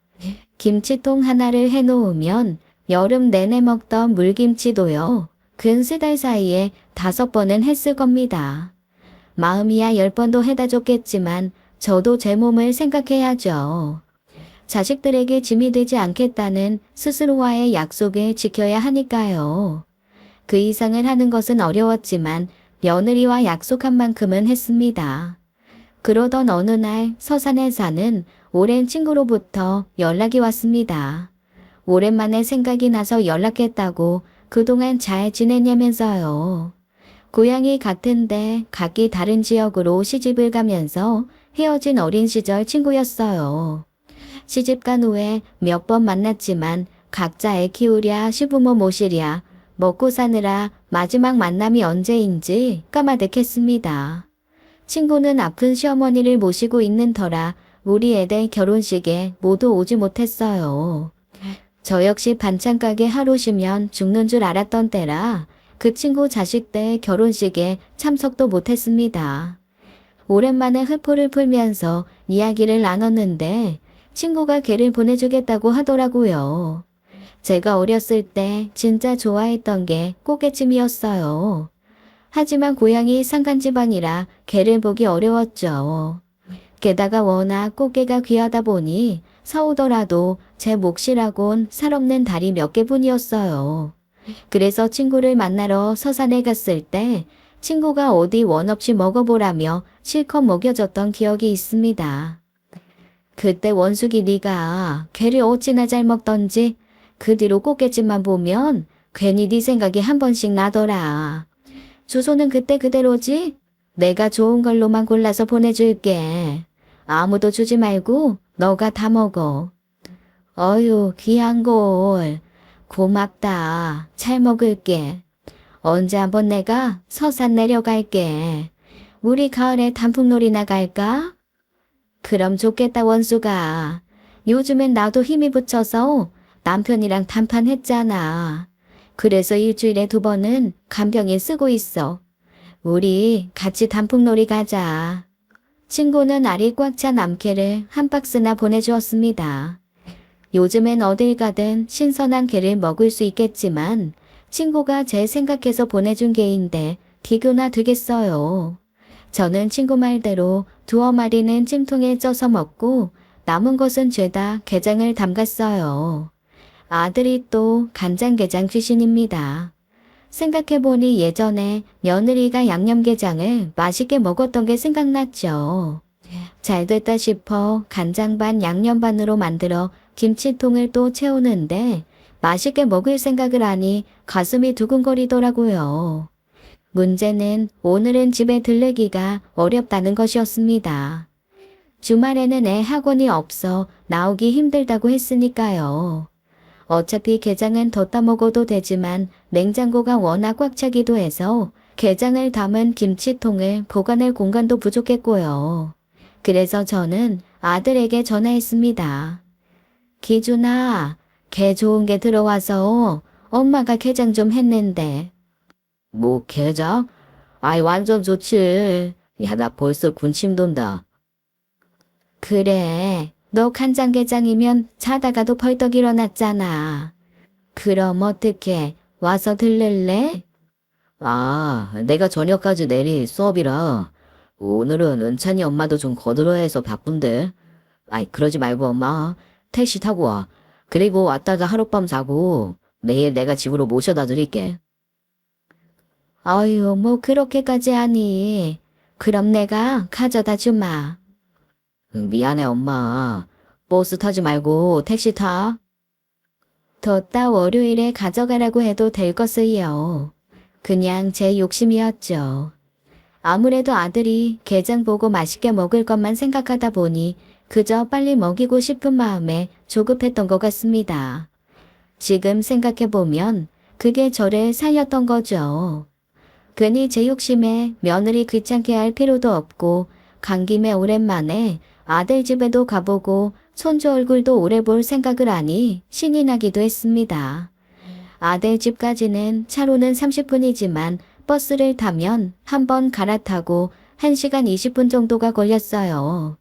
김치통 하나를 해놓으면 여름 내내 먹던 물김치도요. 근 3달 사이에 5번은 했을 겁니다. 마음이야 10번도 해다 줬겠지만 저도 제 몸을 생각해야죠. 자식들에게 짐이 되지 않겠다는 스스로와의 약속을 지켜야 하니까요. 그 이상을 하는 것은 어려웠지만 며느리와 약속한 만큼은 했습니다. 그러던 어느 날 서산에 사는 오랜 친구로부터 연락이 왔습니다. 오랜만에 생각이 나서 연락했다고 그동안 잘 지냈냐면서요. 고향이 같은데 각기 다른 지역으로 시집을 가면서 헤어진 어린 시절 친구였어요. 시집간 후에 몇 번 만났지만 각자 애 키우랴 시부모 모시랴 먹고 사느라 마지막 만남이 언제인지 까마득했습니다. 친구는 아픈 시어머니를 모시고 있는 터라 우리 애들 결혼식에 모두 오지 못했어요. 저 역시 반찬 가게 하루 쉬면 죽는 줄 알았던 때라 그 친구 자식들 결혼식에 참석도 못했습니다. 오랜만에 흡포를 풀면서 이야기를 나눴는데 친구가 걔를 보내주겠다고 하더라고요. 제가 어렸을 때 진짜 좋아했던 게 꽃게찜이었어요. 하지만 고향이 산간지방이라 개를 보기 어려웠죠. 게다가 워낙 꽃게가 귀하다 보니 사오더라도 제 몫이라곤 살 없는 다리 몇 개뿐이었어요. 그래서 친구를 만나러 서산에 갔을 때 친구가 어디 원 없이 먹어보라며 실컷 먹여줬던 기억이 있습니다. 그때 원숙이 네가 개를 어찌나 잘 먹던지 그 뒤로 꽃게찜만 보면 괜히 네 생각이 한 번씩 나더라. 주소는 그때 그대로지? 내가 좋은 걸로만 골라서 보내줄게. 아무도 주지 말고 너가 다 먹어. 어휴 귀한 걸. 고맙다. 잘 먹을게. 언제 한번 내가 서산 내려갈게. 우리 가을에 단풍놀이나 갈까? 그럼 좋겠다 원수가. 요즘엔 나도 힘이 붙여서 남편이랑 단판했잖아. 그래서 일주일에 2번은 간병인 쓰고 있어. 우리 같이 단풍놀이 가자. 친구는 알이 꽉 찬 암캐를 한 박스나 보내주었습니다. 요즘엔 어딜 가든 신선한 게를 먹을 수 있겠지만 친구가 제 생각해서 보내준 게인데 기교나 되겠어요. 저는 친구 말대로 두어 마리는 찜통에 쪄서 먹고 남은 것은 죄다 게장을 담갔어요. 아들이 또 간장게장 출신입니다. 생각해보니 예전에 며느리가 양념게장을 맛있게 먹었던 게 생각났죠. 잘 됐다 싶어 간장 반 양념 반으로 만들어 김치통을 또 채우는데 맛있게 먹을 생각을 하니 가슴이 두근거리더라고요. 문제는 오늘은 집에 들르기가 어렵다는 것이었습니다. 주말에는 애 학원이 없어 나오기 힘들다고 했으니까요. 어차피 게장은 뒀다 먹어도 되지만 냉장고가 워낙 꽉 차기도 해서 게장을 담은 김치통을 보관할 공간도 부족했고요. 그래서 저는 아들에게 전화했습니다. 기준아, 게 좋은 게 들어와서 엄마가 게장 좀 했는데. 뭐 게장? 아이 완전 좋지. 야, 나 벌써 군침 돈다. 그래, 너 간장게장이면 자다가도 벌떡 일어났잖아. 그럼 어떻게 와서 들를래? 아, 내가 저녁까지 내릴 수업이라 오늘은 은찬이 엄마도 좀 거들어야 해서 바쁜데. 아이, 그러지 말고 엄마 택시 타고 와. 그리고 왔다가 하룻밤 자고 내일 내가 집으로 모셔다 드릴게. 어휴, 뭐 그렇게까지 하니. 그럼 내가 가져다 주마. 미안해 엄마. 버스 타지 말고 택시 타. 뒀다 월요일에 가져가라고 해도 될 것을요. 그냥 제 욕심이었죠. 아무래도 아들이 게장 보고 맛있게 먹을 것만 생각하다 보니 그저 빨리 먹이고 싶은 마음에 조급했던 것 같습니다. 지금 생각해보면 그게 저를 살렸던 거죠. 괜히 제 욕심에 며느리 귀찮게 할 필요도 없고 간 김에 오랜만에 아들 집에도 가보고 손주 얼굴도 오래 볼 생각을 하니 신이 나기도 했습니다. 아들 집까지는 차로는 30분이지만 버스를 타면 한 번 갈아타고 1시간 20분 정도가 걸렸어요.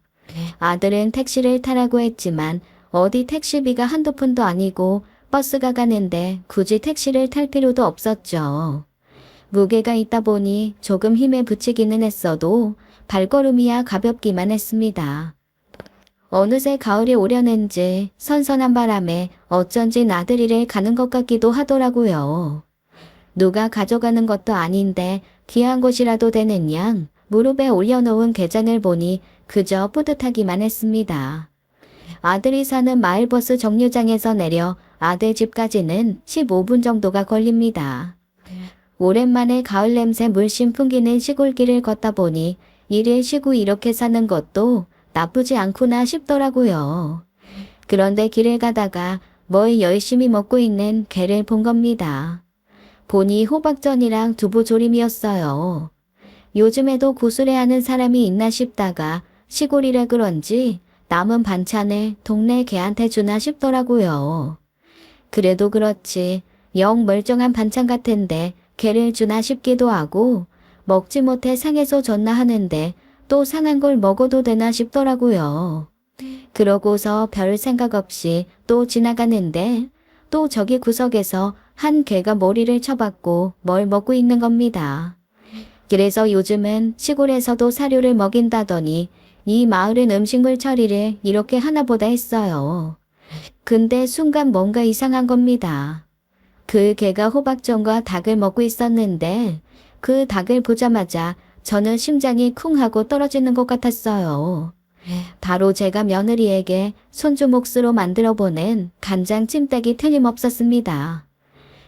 아들은 택시를 타라고 했지만 어디 택시비가 한두 푼도 아니고 버스가 가는데 굳이 택시를 탈 필요도 없었죠. 무게가 있다 보니 조금 힘에 부치기는 했어도 발걸음이야 가볍기만 했습니다. 어느새 가을이 오려는지 선선한 바람에 어쩐지 나들이를 가는 것 같기도 하더라고요. 누가 가져가는 것도 아닌데 귀한 것이라도 되는 양 무릎에 올려놓은 게장을 보니 그저 뿌듯하기만 했습니다. 아들이 사는 마을버스 정류장에서 내려 아들 집까지는 15분 정도가 걸립니다. 오랜만에 가을 냄새 물씬 풍기는 시골길을 걷다 보니 일일 쉬고 이렇게 사는 것도 나쁘지 않구나 싶더라고요. 그런데 길을 가다가 뭘 열심히 먹고 있는 개를 본 겁니다. 보니 호박전이랑 두부조림이었어요. 요즘에도 구슬해하는 사람이 있나 싶다가 시골이라 그런지 남은 반찬을 동네 개한테 주나 싶더라고요. 그래도 그렇지 영 멀쩡한 반찬 같은데 개를 주나 싶기도 하고 먹지 못해 상해서 줬나 하는데 또 상한 걸 먹어도 되나 싶더라고요. 그러고서 별 생각 없이 또 지나가는데 또 저기 구석에서 한 개가 머리를 쳐박고 뭘 먹고 있는 겁니다. 그래서 요즘은 시골에서도 사료를 먹인다더니 이 마을은 음식물 처리를 이렇게 하나보다 했어요. 근데 순간 뭔가 이상한 겁니다. 그 개가 호박전과 닭을 먹고 있었는데 그 닭을 보자마자 저는 심장이 쿵 하고 떨어지는 것 같았어요. 바로 제가 며느리에게 손주 몫으로 만들어 보낸 간장 찜닭이 틀림없었습니다.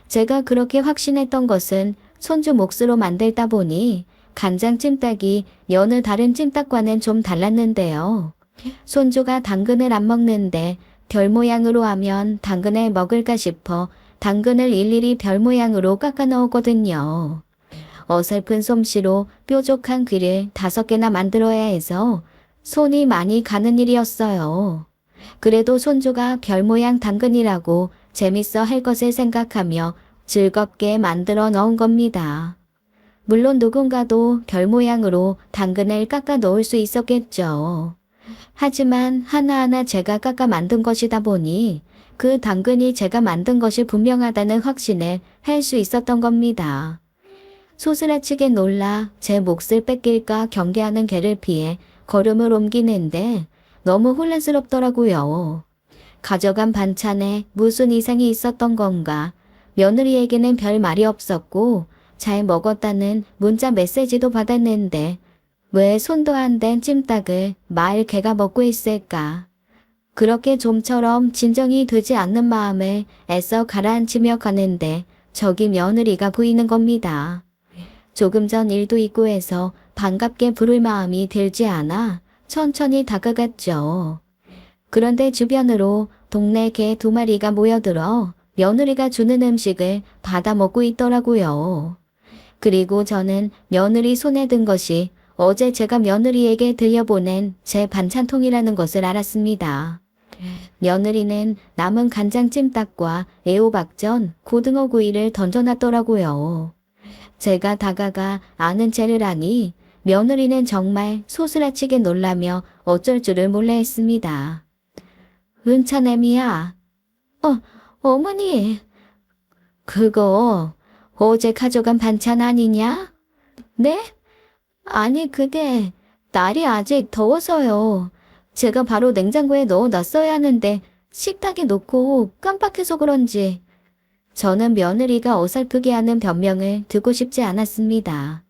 제가 그렇게 확신했던 것은 손주 몫으로 만들다 보니 간장 찜닭이 여느 다른 찜닭과는 좀 달랐는데요. 손주가 당근을 안 먹는데 별 모양으로 하면 당근을 먹을까 싶어 당근을 일일이 별 모양으로 깎아 넣었거든요. 어설픈 솜씨로 뾰족한 귀를 5개나 만들어야 해서 손이 많이 가는 일이었어요. 그래도 손주가 별 모양 당근이라고 재밌어 할 것을 생각하며 즐겁게 만들어 넣은 겁니다. 물론 누군가도 별 모양으로 당근을 깎아 넣을 수 있었겠죠. 하지만 하나하나 제가 깎아 만든 것이다 보니 그 당근이 제가 만든 것이 분명하다는 확신을 할 수 있었던 겁니다. 소스라치게 놀라 제 몫을 뺏길까 경계하는 개를 피해 걸음을 옮기는데 너무 혼란스럽더라고요. 가져간 반찬에 무슨 이상이 있었던 건가. 며느리에게는 별 말이 없었고 잘 먹었다는 문자 메시지도 받았는데 왜 손도 안 댄 찜닭을 마을 개가 먹고 있을까. 그렇게 좀처럼 진정이 되지 않는 마음을 애써 가라앉히며 가는데 저기 며느리가 보이는 겁니다. 조금 전 일도 있고 해서 반갑게 부를 마음이 들지 않아 천천히 다가갔죠. 그런데 주변으로 동네 개 2마리가 모여들어 며느리가 주는 음식을 받아 먹고 있더라고요. 그리고 저는 며느리 손에 든 것이 어제 제가 며느리에게 들려보낸 제 반찬통이라는 것을 알았습니다. 며느리는 남은 간장찜닭과 애호박전, 고등어 구이를 던져놨더라고요. 제가 다가가 아는 체를 하니 며느리는 정말 소스라치게 놀라며 어쩔 줄을 몰라 했습니다. 은차냄이야. 어머니. 그거 어제 가져간 반찬 아니냐? 네? 아니 그게 날이 아직 더워서요. 제가 바로 냉장고에 넣어놨어야 하는데 식탁에 놓고 깜빡해서 그런지. 저는 며느리가 어설프게 하는 변명을 듣고 싶지 않았습니다.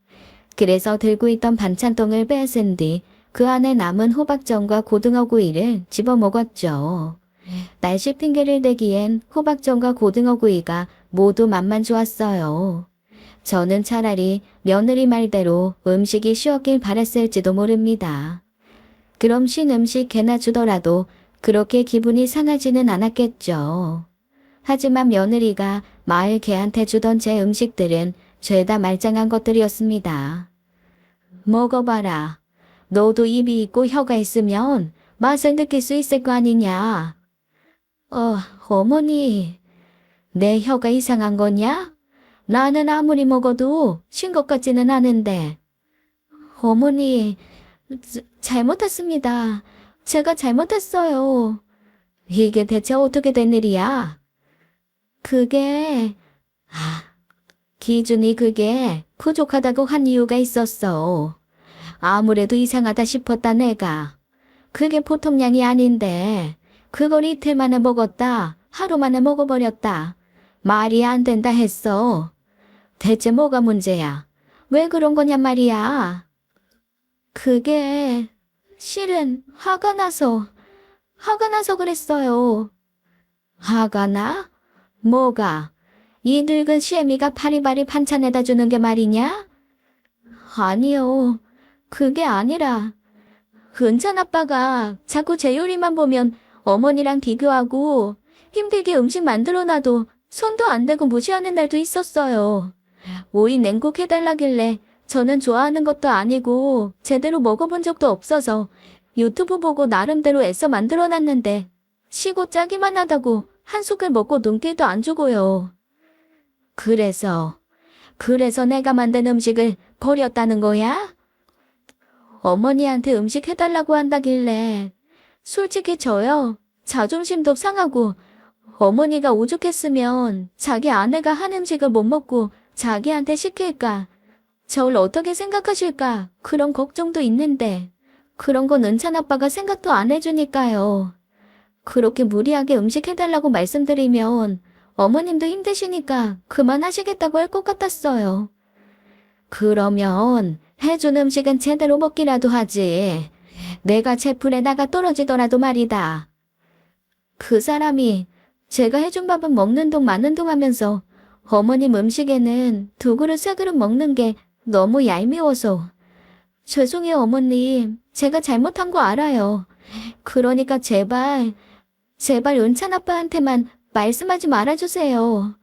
그래서 들고 있던 반찬통을 빼앗은 뒤 그 안에 남은 호박전과 고등어 구이를 집어 먹었죠. 날씨 핑계를 대기엔 호박전과 고등어 구이가 모두 맛만 좋았어요. 저는 차라리 며느리 말대로 음식이 쉬었길 바랐을지도 모릅니다. 그럼 쉰 음식 개나 주더라도 그렇게 기분이 상하지는 않았겠죠. 하지만 며느리가 마을 개한테 주던 제 음식들은 죄다 말짱한 것들이었습니다. 먹어봐라. 너도 입이 있고 혀가 있으면 맛을 느낄 수 있을 거 아니냐. 어머니. 내 혀가 이상한 거냐? 나는 아무리 먹어도 쉰 것 같지는 않은데. 어머니, 잘못했습니다. 제가 잘못했어요. 이게 대체 어떻게 된 일이야? 그게, 기준이 그게 부족하다고 한 이유가 있었어. 아무래도 이상하다 싶었다 내가. 그게 보통 양이 아닌데 그걸 이틀 만에 먹었다. 하루 만에 먹어버렸다. 말이 안 된다 했어. 대체 뭐가 문제야? 왜 그런 거냔 말이야. 그게 실은 화가 나서 그랬어요. 화가 나? 뭐가? 이 늙은 시애미가 파리바리 반찬에다 주는 게 말이냐? 아니요. 그게 아니라 은찬 아빠가 자꾸 제 요리만 보면 어머니랑 비교하고 힘들게 음식 만들어놔도 손도 안 대고 무시하는 날도 있었어요. 오이 냉국 해달라길래 저는 좋아하는 것도 아니고 제대로 먹어본 적도 없어서 유튜브 보고 나름대로 애써 만들어놨는데 시고 짜기만 하다고 한 숟갈 먹고 눈길도 안 주고요. 그래서 내가 만든 음식을 버렸다는 거야? 어머니한테 음식 해달라고 한다길래 솔직히 저요. 자존심도 상하고 어머니가 오죽했으면 자기 아내가 한 음식을 못 먹고 자기한테 시킬까. 저를 어떻게 생각하실까 그런 걱정도 있는데 그런 건 은찬 아빠가 생각도 안 해주니까요. 그렇게 무리하게 음식 해달라고 말씀드리면 어머님도 힘드시니까 그만하시겠다고 할 것 같았어요. 그러면 해준 음식은 제대로 먹기라도 하지. 내가 제 풀에다가 떨어지더라도 말이다. 그 사람이 제가 해준 밥은 먹는 동 마는 동 하면서 어머님 음식에는 2그릇 3그릇 먹는 게 너무 얄미워서. 죄송해요 어머님. 제가 잘못한 거 알아요. 그러니까 제발 은찬 아빠한테만 말씀하지 말아주세요.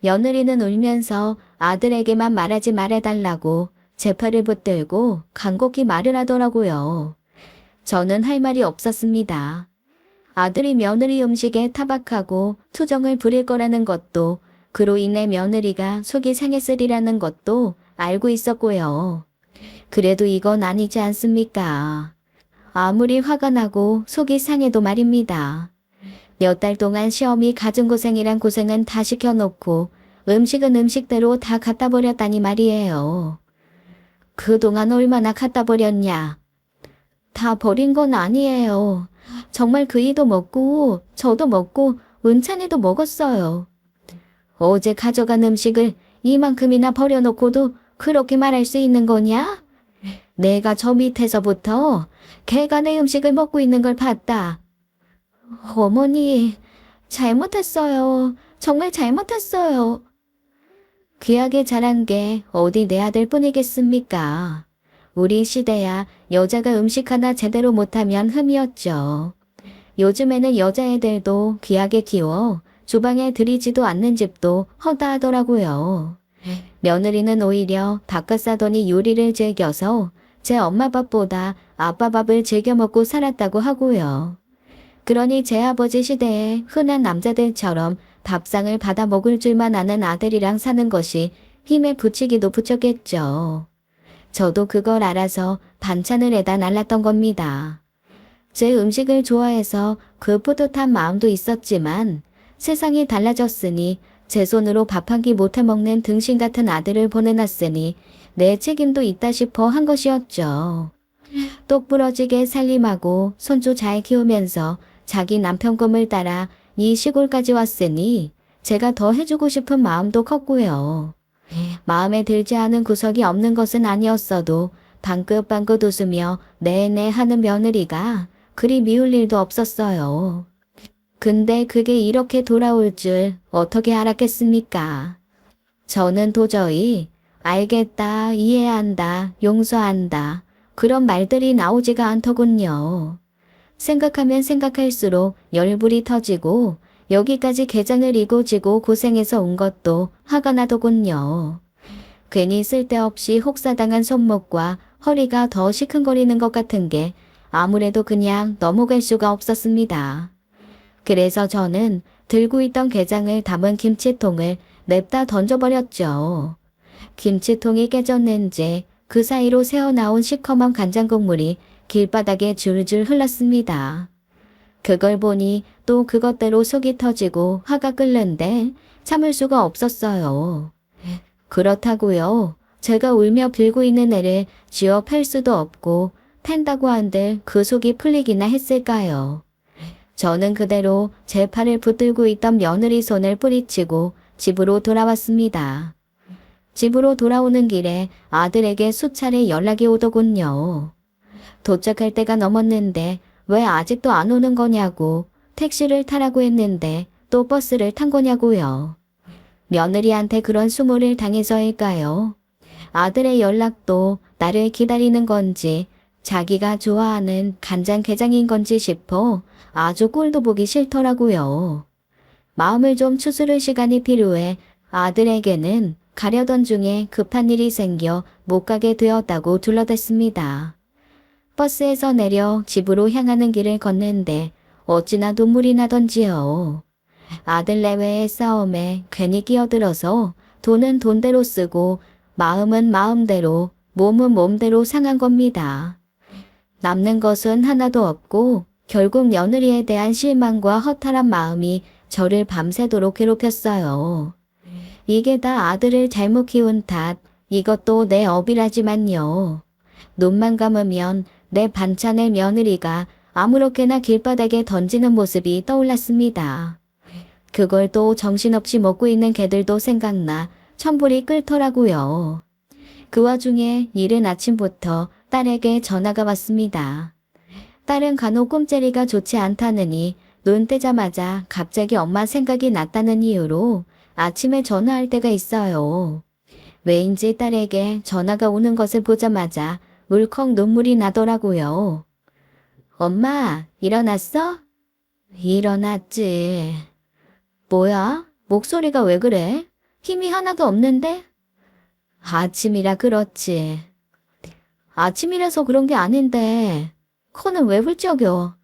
며느리는 울면서 아들에게만 말하지 말아달라고 제 팔을 붙들고 간곡히 말을 하더라고요. 저는 할 말이 없었습니다. 아들이 며느리 음식에 타박하고 투정을 부릴 거라는 것도 그로 인해 며느리가 속이 상했으리라는 것도 알고 있었고요. 그래도 이건 아니지 않습니까? 아무리 화가 나고 속이 상해도 말입니다. 몇 달 동안 시어미 가진 고생이란 고생은 다 시켜놓고 음식은 음식대로 다 갖다 버렸다니 말이에요. 그동안 얼마나 갖다 버렸냐? 다 버린 건 아니에요. 정말 그이도 먹고 저도 먹고 은찬이도 먹었어요. 어제 가져간 음식을 이만큼이나 버려놓고도 그렇게 말할 수 있는 거냐? 내가 저 밑에서부터 걔가 내 음식을 먹고 있는 걸 봤다. 어머니, 잘못했어요. 정말 잘못했어요. 귀하게 자란 게 어디 내 아들 뿐이겠습니까? 우리 시대야 여자가 음식 하나 제대로 못하면 흠이었죠. 요즘에는 여자애들도 귀하게 키워 주방에 들이지도 않는 집도 허다하더라고요. 며느리는 오히려 바깥 사더니 요리를 즐겨서 제 엄마 밥보다 아빠 밥을 즐겨 먹고 살았다고 하고요. 그러니 제 아버지 시대에 흔한 남자들처럼 밥상을 받아 먹을 줄만 아는 아들이랑 사는 것이 힘에 부치기도 부쳤겠죠. 저도 그걸 알아서 반찬을 에다 날랐던 겁니다. 제 음식을 좋아해서 그 뿌듯한 마음도 있었지만 세상이 달라졌으니 제 손으로 밥 한 끼 못해 먹는 등신 같은 아들을 보내놨으니 내 책임도 있다 싶어 한 것이었죠. 똑부러지게 살림하고 손주 잘 키우면서 자기 남편 꿈을 따라 이 시골까지 왔으니 제가 더 해주고 싶은 마음도 컸고요. 마음에 들지 않은 구석이 없는 것은 아니었어도 방긋방긋 웃으며 네네 하는 며느리가 그리 미울 일도 없었어요. 근데 그게 이렇게 돌아올 줄 어떻게 알았겠습니까? 저는 도저히 알겠다, 이해한다, 용서한다 그런 말들이 나오지가 않더군요. 생각하면 생각할수록 열불이 터지고 여기까지 게장을 이고 지고 고생해서 온 것도 화가 나더군요. 괜히 쓸데없이 혹사당한 손목과 허리가 더 시큰거리는 것 같은 게 아무래도 그냥 넘어갈 수가 없었습니다. 그래서 저는 들고 있던 게장을 담은 김치통을 냅다 던져버렸죠. 김치통이 깨졌는지 그 사이로 새어나온 시커먼 간장국물이 길바닥에 줄줄 흘렀습니다. 그걸 보니 또 그것대로 속이 터지고 화가 끓는데 참을 수가 없었어요. 그렇다고요. 제가 울며 빌고 있는 애를 쥐어 팰 수도 없고 팬다고 한들 그 속이 풀리기나 했을까요. 저는 그대로 제 팔을 붙들고 있던 며느리 손을 뿌리치고 집으로 돌아왔습니다. 집으로 돌아오는 길에 아들에게 수차례 연락이 오더군요. 도착할 때가 넘었는데 왜 아직도 안 오는 거냐고, 택시를 타라고 했는데 또 버스를 탄 거냐고요. 며느리한테 그런 수모를 당해서일까요? 아들의 연락도 나를 기다리는 건지 자기가 좋아하는 간장게장인 건지 싶어 아주 꼴도 보기 싫더라고요. 마음을 좀 추스를 시간이 필요해 아들에게는 가려던 중에 급한 일이 생겨 못 가게 되었다고 둘러댔습니다. 버스에서 내려 집으로 향하는 길을 걷는데 어찌나 눈물이 나던지요. 아들 내외의 싸움에 괜히 끼어들어서 돈은 돈대로 쓰고 마음은 마음대로 몸은 몸대로 상한 겁니다. 남는 것은 하나도 없고 결국 며느리에 대한 실망과 허탈한 마음이 저를 밤새도록 괴롭혔어요. 이게 다 아들을 잘못 키운 탓, 이것도 내 업이라지만요. 눈만 감으면 내 반찬의 며느리가 아무렇게나 길바닥에 던지는 모습이 떠올랐습니다. 그걸 또 정신없이 먹고 있는 개들도 생각나 천불이 끓더라고요. 그 와중에 이른 아침부터 딸에게 전화가 왔습니다. 딸은 간혹 꿈자리가 좋지 않다느니 눈 뜨자마자 갑자기 엄마 생각이 났다는 이유로 아침에 전화할 때가 있어요. 왜인지 딸에게 전화가 오는 것을 보자마자 울컥 눈물이 나더라고요. 엄마, 일어났어? 일어났지. 뭐야? 목소리가 왜 그래? 힘이 하나도 없는데? 아침이라 그렇지. 아침이라서 그런 게 아닌데 코는 왜 훌쩍여?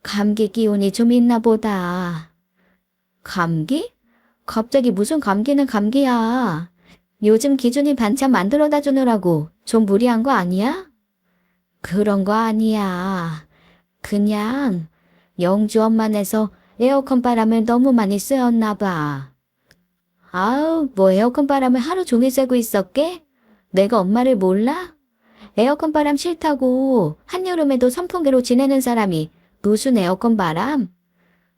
감기 기운이 좀 있나 보다. 감기? 갑자기 무슨 감기는 감기야. 요즘 기준이 반찬 만들어다 주느라고 좀 무리한 거 아니야? 그런 거 아니야. 그냥 영주 엄마네서 에어컨 바람을 너무 많이 쐬었나 봐. 아우, 뭐 에어컨 바람을 하루 종일 쐬고 있었게? 내가 엄마를 몰라? 에어컨 바람 싫다고 한여름에도 선풍기로 지내는 사람이 무슨 에어컨 바람?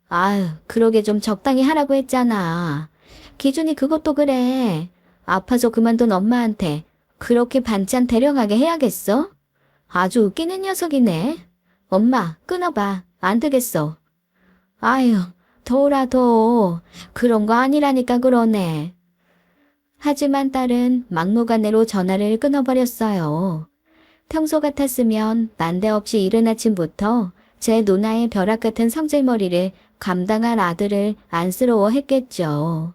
아유, 그러게 좀 적당히 하라고 했잖아. 기준이 그것도 그래. 아파서 그만둔 엄마한테 그렇게 반찬 대령하게 해야겠어? 아주 웃기는 녀석이네. 엄마, 끊어봐. 안 되겠어. 아유, 더워라 더워. 그런 거 아니라니까 그러네. 하지만 딸은 막무가내로 전화를 끊어버렸어요. 평소 같았으면 난데없이 이른 아침부터 제 누나의 벼락 같은 성질머리를 감당할 아들을 안쓰러워했겠죠.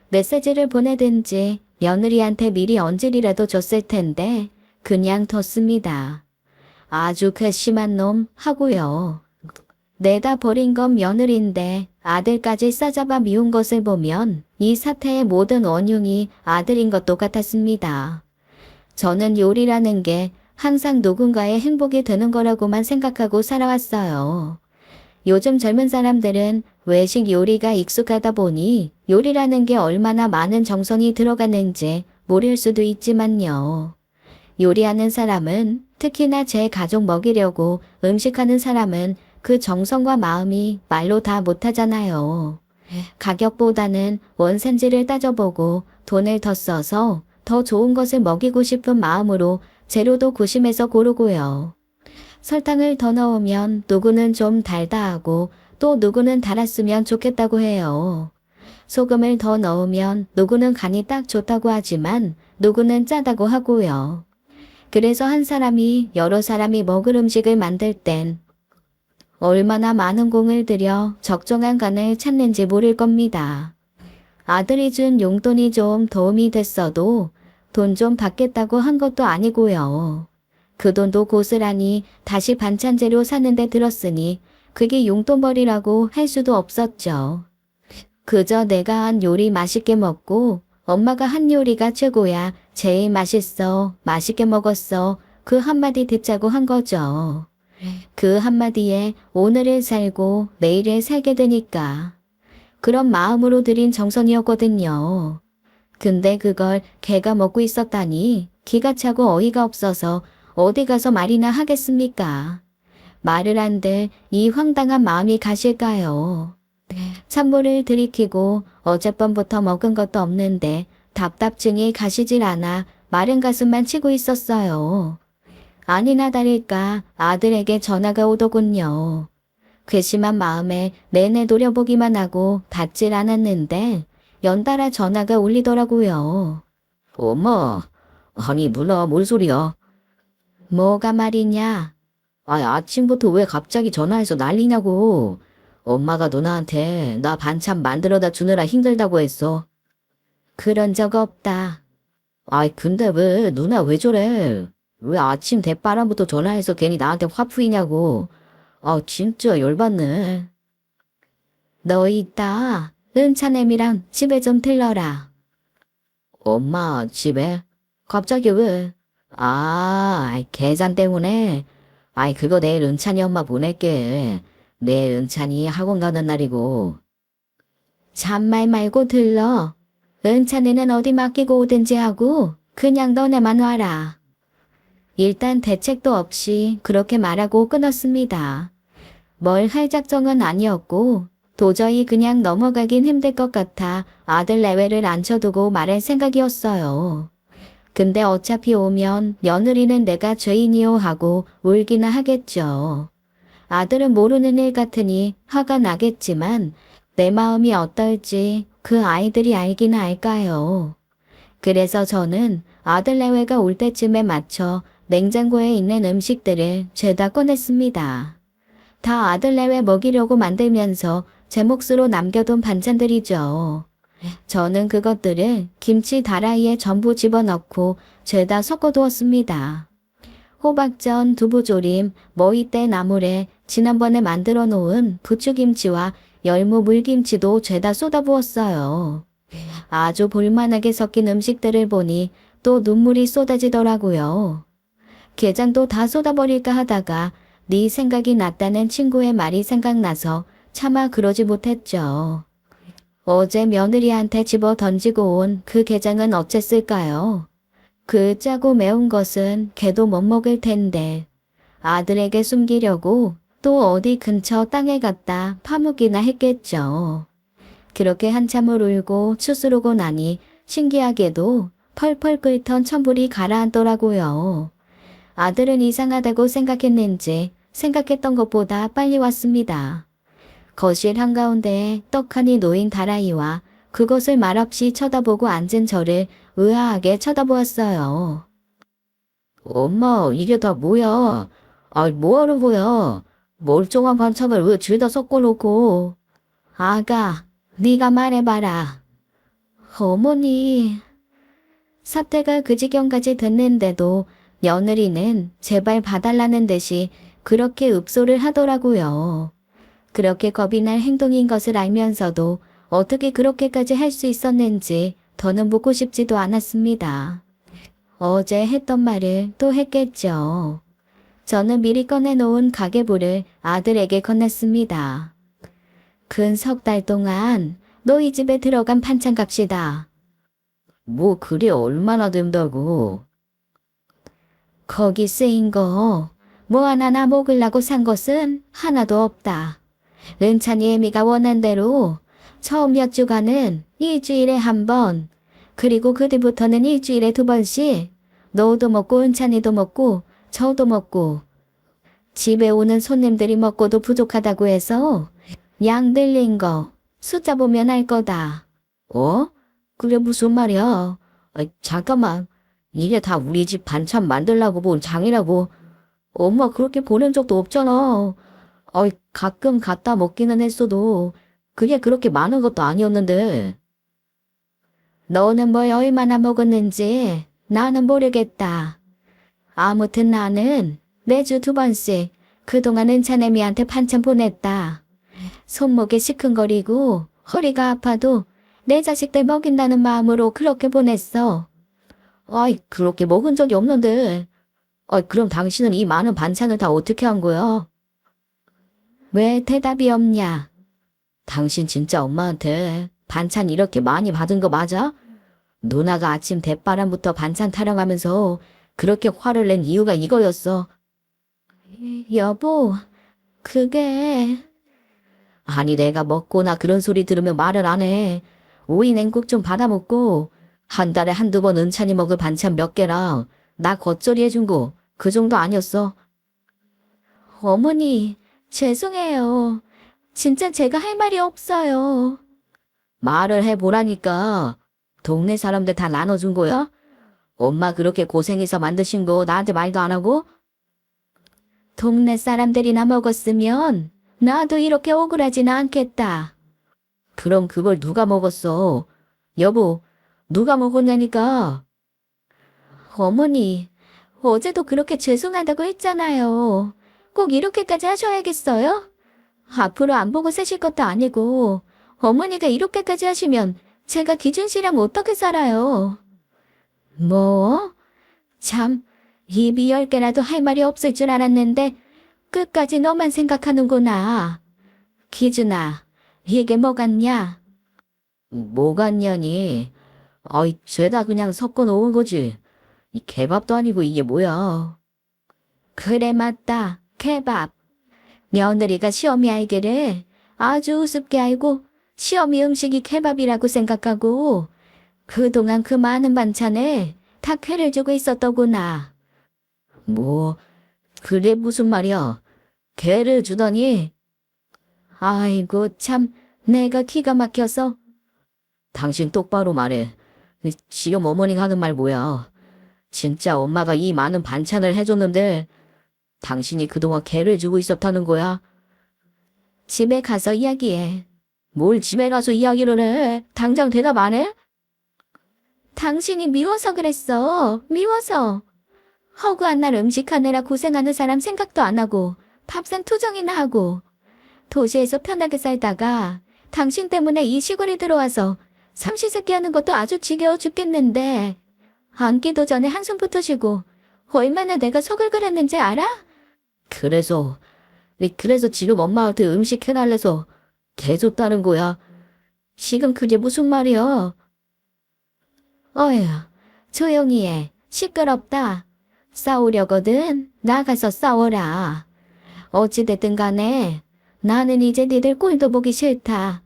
메시지를 보내든지 며느리한테 미리 언질이라도 줬을 텐데 그냥 뒀습니다. 아주 괘씸한 놈 하고요. 내다 버린 건 며느리인데 아들까지 싸잡아 미운 것을 보면 이 사태의 모든 원흉이 아들인 것도 같았습니다. 저는 요리라는 게 항상 누군가의 행복이 되는 거라고만 생각하고 살아왔어요. 요즘 젊은 사람들은 외식 요리가 익숙하다 보니 요리라는 게 얼마나 많은 정성이 들어가는지 모를 수도 있지만요. 요리하는 사람은, 특히나 제 가족 먹이려고 음식하는 사람은 그 정성과 마음이 말로 다 못하잖아요. 가격보다는 원산지를 따져보고 돈을 더 써서 더 좋은 것을 먹이고 싶은 마음으로 재료도 고심해서 고르고요. 설탕을 더 넣으면 누구는 좀 달다 하고 또 누구는 달았으면 좋겠다고 해요. 소금을 더 넣으면 누구는 간이 딱 좋다고 하지만 누구는 짜다고 하고요. 그래서 한 사람이 여러 사람이 먹을 음식을 만들 땐 얼마나 많은 공을 들여 적정한 간을 찾는지 모를 겁니다. 아들이 준 용돈이 좀 도움이 됐어도 돈 좀 받겠다고 한 것도 아니고요. 그 돈도 고스란히 다시 반찬 재료 사는데 들었으니 그게 용돈벌이라고 할 수도 없었죠. 그저 내가 한 요리 맛있게 먹고 엄마가 한 요리가 최고야, 제일 맛있어, 맛있게 먹었어, 그 한마디 듣자고 한 거죠. 그 한마디에 오늘을 살고 내일을 살게 되니까. 그런 마음으로 드린 정성이었거든요. 근데 그걸 걔가 먹고 있었다니 기가 차고 어이가 없어서 어디 가서 말이나 하겠습니까? 말을 한들 이 황당한 마음이 가실까요? 찬물을 들이키고 어젯밤부터 먹은 것도 없는데 답답증이 가시질 않아 마른 가슴만 치고 있었어요. 아니나 다를까 아들에게 전화가 오더군요. 괘씸한 마음에 내내 노려보기만 하고 받질 않았는데 연달아 전화가 울리더라고요. 엄마, 아니 몰라 뭔 소리야? 뭐가 말이냐? 아침부터 왜 갑자기 전화해서 난리냐고. 엄마가 누나한테 나 반찬 만들어다 주느라 힘들다고 했어. 그런 적 없다. 근데 왜 누나 왜 저래? 왜 아침 대바람부터 전화해서 괜히 나한테 화 푸이냐고. 진짜 열받네. 너 이따 은차냄이랑 집에 좀 들러라. 엄마 집에? 갑자기 왜? 계산 때문에? 그거 내일 은찬이 엄마 보낼게. 내일 은찬이 학원 가는 날이고. 잔말 말고 들러. 은찬이는 어디 맡기고 오든지 하고 그냥 너네만 와라. 일단 대책도 없이 그렇게 말하고 끊었습니다. 뭘 할 작정은 아니었고 도저히 그냥 넘어가긴 힘들 것 같아 아들 내외를 앉혀두고 말할 생각이었어요. 근데 어차피 오면 며느리는 내가 죄인이요 하고 울기나 하겠죠. 아들은 모르는 일 같으니 화가 나겠지만 내 마음이 어떨지 그 아이들이 알기나 알까요. 그래서 저는 아들 내외가 올 때쯤에 맞춰 냉장고에 있는 음식들을 죄다 꺼냈습니다. 다 아들 내외 먹이려고 만들면서 제 몫으로 남겨둔 반찬들이죠. 저는 그것들을 김치 다라이에 전부 집어넣고 죄다 섞어두었습니다. 호박전, 두부조림, 머위대 나물에 지난번에 만들어 놓은 부추김치와 열무 물김치도 죄다 쏟아부었어요. 아주 볼만하게 섞인 음식들을 보니 또 눈물이 쏟아지더라고요. 게장도 다 쏟아버릴까 하다가 네 생각이 났다는 친구의 말이 생각나서 차마 그러지 못했죠. 어제 며느리한테 집어 던지고 온 그 게장은 어쨌을까요? 그 짜고 매운 것은 걔도 못 먹을 텐데 아들에게 숨기려고 또 어디 근처 땅에 갖다 파묻기나 했겠죠. 그렇게 한참을 울고 추스르고 나니 신기하게도 펄펄 끓던 천불이 가라앉더라고요. 아들은 이상하다고 생각했는지 생각했던 것보다 빨리 왔습니다. 거실 한가운데에 떡하니 놓인 다라이와 그것을 말없이 쳐다보고 앉은 저를 의아하게 쳐다보았어요. 엄마, 이게 다 뭐야? 뭐하는 거야? 멀쩡한 반찬을 왜 죄다 섞어놓고? 아가, 네가 말해봐라. 어머니. 사태가 그 지경까지 됐는데도 며느리는 제발 봐달라는 듯이 그렇게 읍소를 하더라고요. 그렇게 겁이 날 행동인 것을 알면서도 어떻게 그렇게까지 할 수 있었는지 더는 묻고 싶지도 않았습니다. 어제 했던 말을 또 했겠죠. 저는 미리 꺼내놓은 가계부를 아들에게 건넸습니다. 근 석 달 동안 너희 집에 들어간 반찬값이다. 뭐 그래 얼마나 된다고? 거기 쓰인 거 뭐 하나나 먹으려고 산 것은 하나도 없다. 은찬이 애미가 원한 대로 처음 몇 주간은 일주일에 한 번, 그리고 그 뒤부터는 일주일에 2번씩 너도 먹고 은찬이도 먹고 저도 먹고 집에 오는 손님들이 먹고도 부족하다고 해서 양 늘린 거 숫자 보면 알 거다. 어? 그게 무슨 말이야? 잠깐만. 이게 다 우리 집 반찬 만들라고 본 장이라고. 엄마 그렇게 보낸 적도 없잖아. 가끔 갖다 먹기는 했어도 그게 그렇게 많은 것도 아니었는데. 너는 뭘 얼마나 먹었는지 나는 모르겠다. 아무튼 나는 매주 2번씩 그동안 은찬애미한테 반찬 보냈다. 손목이 시큰거리고 허리가 아파도 내 자식들 먹인다는 마음으로 그렇게 보냈어. 그렇게 먹은 적이 없는데. 그럼 당신은 이 많은 반찬을 다 어떻게 한 거야? 왜 대답이 없냐? 당신 진짜 엄마한테 반찬 이렇게 많이 받은 거 맞아? 누나가 아침 대바람부터 반찬 타령하면서 그렇게 화를 낸 이유가 이거였어. 여보, 그게... 아니 내가 먹거나 그런 소리 들으면 말을 안 해. 오이 냉국 좀 받아 먹고 한 달에 한두 번 은찬이 먹을 반찬 몇 개랑 나 겉절이 해준 거 그 정도 아니었어? 어머니, 죄송해요. 진짜 제가 할 말이 없어요. 말을 해보라니까. 동네 사람들 다 나눠준 거야? 엄마 그렇게 고생해서 만드신 거 나한테 말도 안 하고? 동네 사람들이나 먹었으면 나도 이렇게 억울하진 않겠다. 그럼 그걸 누가 먹었어? 여보, 누가 먹었냐니까. 어머니, 어제도 그렇게 죄송하다고 했잖아요. 꼭 이렇게까지 하셔야겠어요? 앞으로 안 보고 사실 것도 아니고 어머니가 이렇게까지 하시면 제가 기준 씨랑 어떻게 살아요? 뭐? 참, 입이 10개라도 할 말이 없을 줄 알았는데 끝까지 너만 생각하는구나. 기준아, 이게 뭐 같냐? 뭐 같냐니? 죄다 그냥 섞어 놓은 거지. 이 개밥도 아니고 이게 뭐야. 그래 맞다, 케밥. 며느리가 시어미 알기를 아주 우습게 알고 시어미 음식이 케밥이라고 생각하고 그동안 그 많은 반찬에 다 회를 주고 있었더구나. 뭐, 그게 무슨 말이야. 개를 주더니. 아이고 참, 내가 기가 막혀서. 당신 똑바로 말해. 지금 어머니가 하는 말 뭐야. 진짜 엄마가 이 많은 반찬을 해줬는데 당신이 그동안 개를 주고 있었다는 거야? 집에 가서 이야기해. 뭘 집에 가서 이야기를 해? 당장 대답 안 해? 당신이 미워서 그랬어. 미워서. 허구한 날 음식하느라 고생하는 사람 생각도 안 하고 밥상 투정이나 하고 도시에서 편하게 살다가 당신 때문에 이 시골에 들어와서 삼시세끼 하는 것도 아주 지겨워 죽겠는데 앉기도 전에 한숨부터 쉬고 얼마나 내가 속을 그랬는지 알아? 그래서 지금 엄마한테 음식 해달래서 개줬다는 거야. 지금 그게 무슨 말이야? 어휴, 조용히 해. 시끄럽다. 싸우려거든. 나가서 싸워라. 어찌됐든 간에 나는 이제 니들 꼴도 보기 싫다.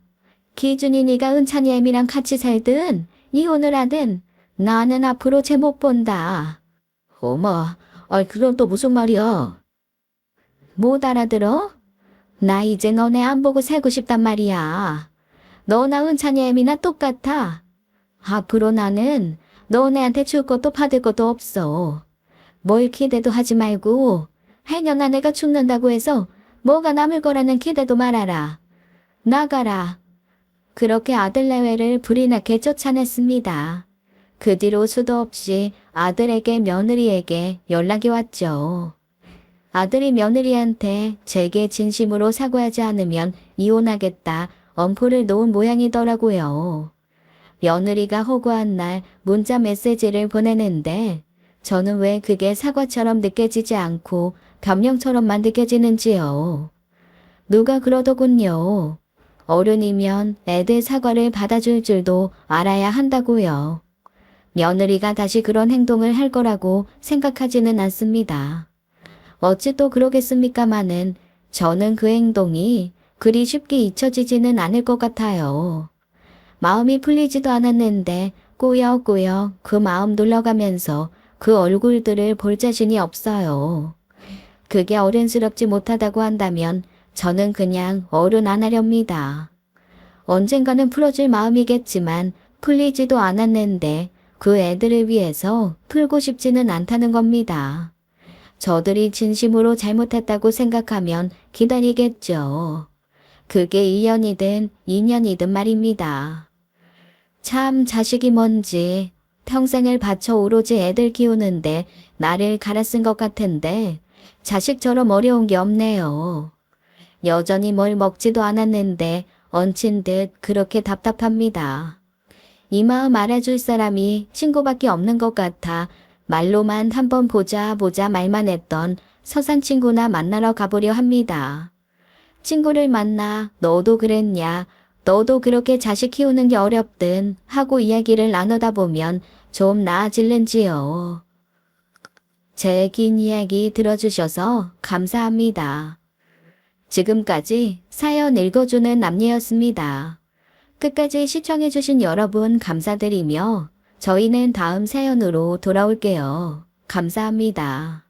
기준이 네가 은찬이 애미랑 같이 살든 이혼을 하든 나는 앞으로 쟤 못 본다. 엄마, 그건 또 무슨 말이야? 못 알아들어? 나 이제 너네 안 보고 살고 싶단 말이야. 너나 은찬이 애미나 똑같아. 앞으로 나는 너네한테 줄 것도 받을 것도 없어. 뭘 기대도 하지 말고 해녀나 내가 죽는다고 해서 뭐가 남을 거라는 기대도 말아라. 나가라. 그렇게 아들 내외를 불이 나게 쫓아냈습니다. 그 뒤로 수도 없이 아들에게 며느리에게 연락이 왔죠. 아들이 며느리한테 제게 진심으로 사과하지 않으면 이혼하겠다 엄포를 놓은 모양이더라고요. 며느리가 허구한 날 문자 메시지를 보내는데 저는 왜 그게 사과처럼 느껴지지 않고 변명처럼만 느껴지는지요. 누가 그러더군요. 어른이면 애들 사과를 받아줄 줄도 알아야 한다고요. 며느리가 다시 그런 행동을 할 거라고 생각하지는 않습니다. 어찌 또 그러겠습니까마는 저는 그 행동이 그리 쉽게 잊혀지지는 않을 것 같아요. 마음이 풀리지도 않았는데 꾸역꾸역 그 마음 눌러가면서 그 얼굴들을 볼 자신이 없어요. 그게 어른스럽지 못하다고 한다면 저는 그냥 어른 안 하렵니다. 언젠가는 풀어줄 마음이겠지만 풀리지도 않았는데 그 애들을 위해서 풀고 싶지는 않다는 겁니다. 저들이 진심으로 잘못했다고 생각하면 기다리겠죠. 그게 1년이든 2년이든 말입니다. 참 자식이 뭔지 평생을 바쳐 오로지 애들 키우는데 나를 갈아 쓴 것 같은데 자식처럼 어려운 게 없네요. 여전히 뭘 먹지도 않았는데 얹힌 듯 그렇게 답답합니다. 이 마음 알아줄 사람이 친구밖에 없는 것 같아 말로만 한번 보자 말만 했던 서산 친구나 만나러 가보려 합니다. 친구를 만나 너도 그랬냐, 너도 그렇게 자식 키우는 게 어렵든 하고 이야기를 나누다 보면 좀 나아질는지요. 제 긴 이야기 들어주셔서 감사합니다. 지금까지 사연 읽어주는 남녀였습니다. 끝까지 시청해주신 여러분 감사드리며 저희는 다음 사연으로 돌아올게요. 감사합니다.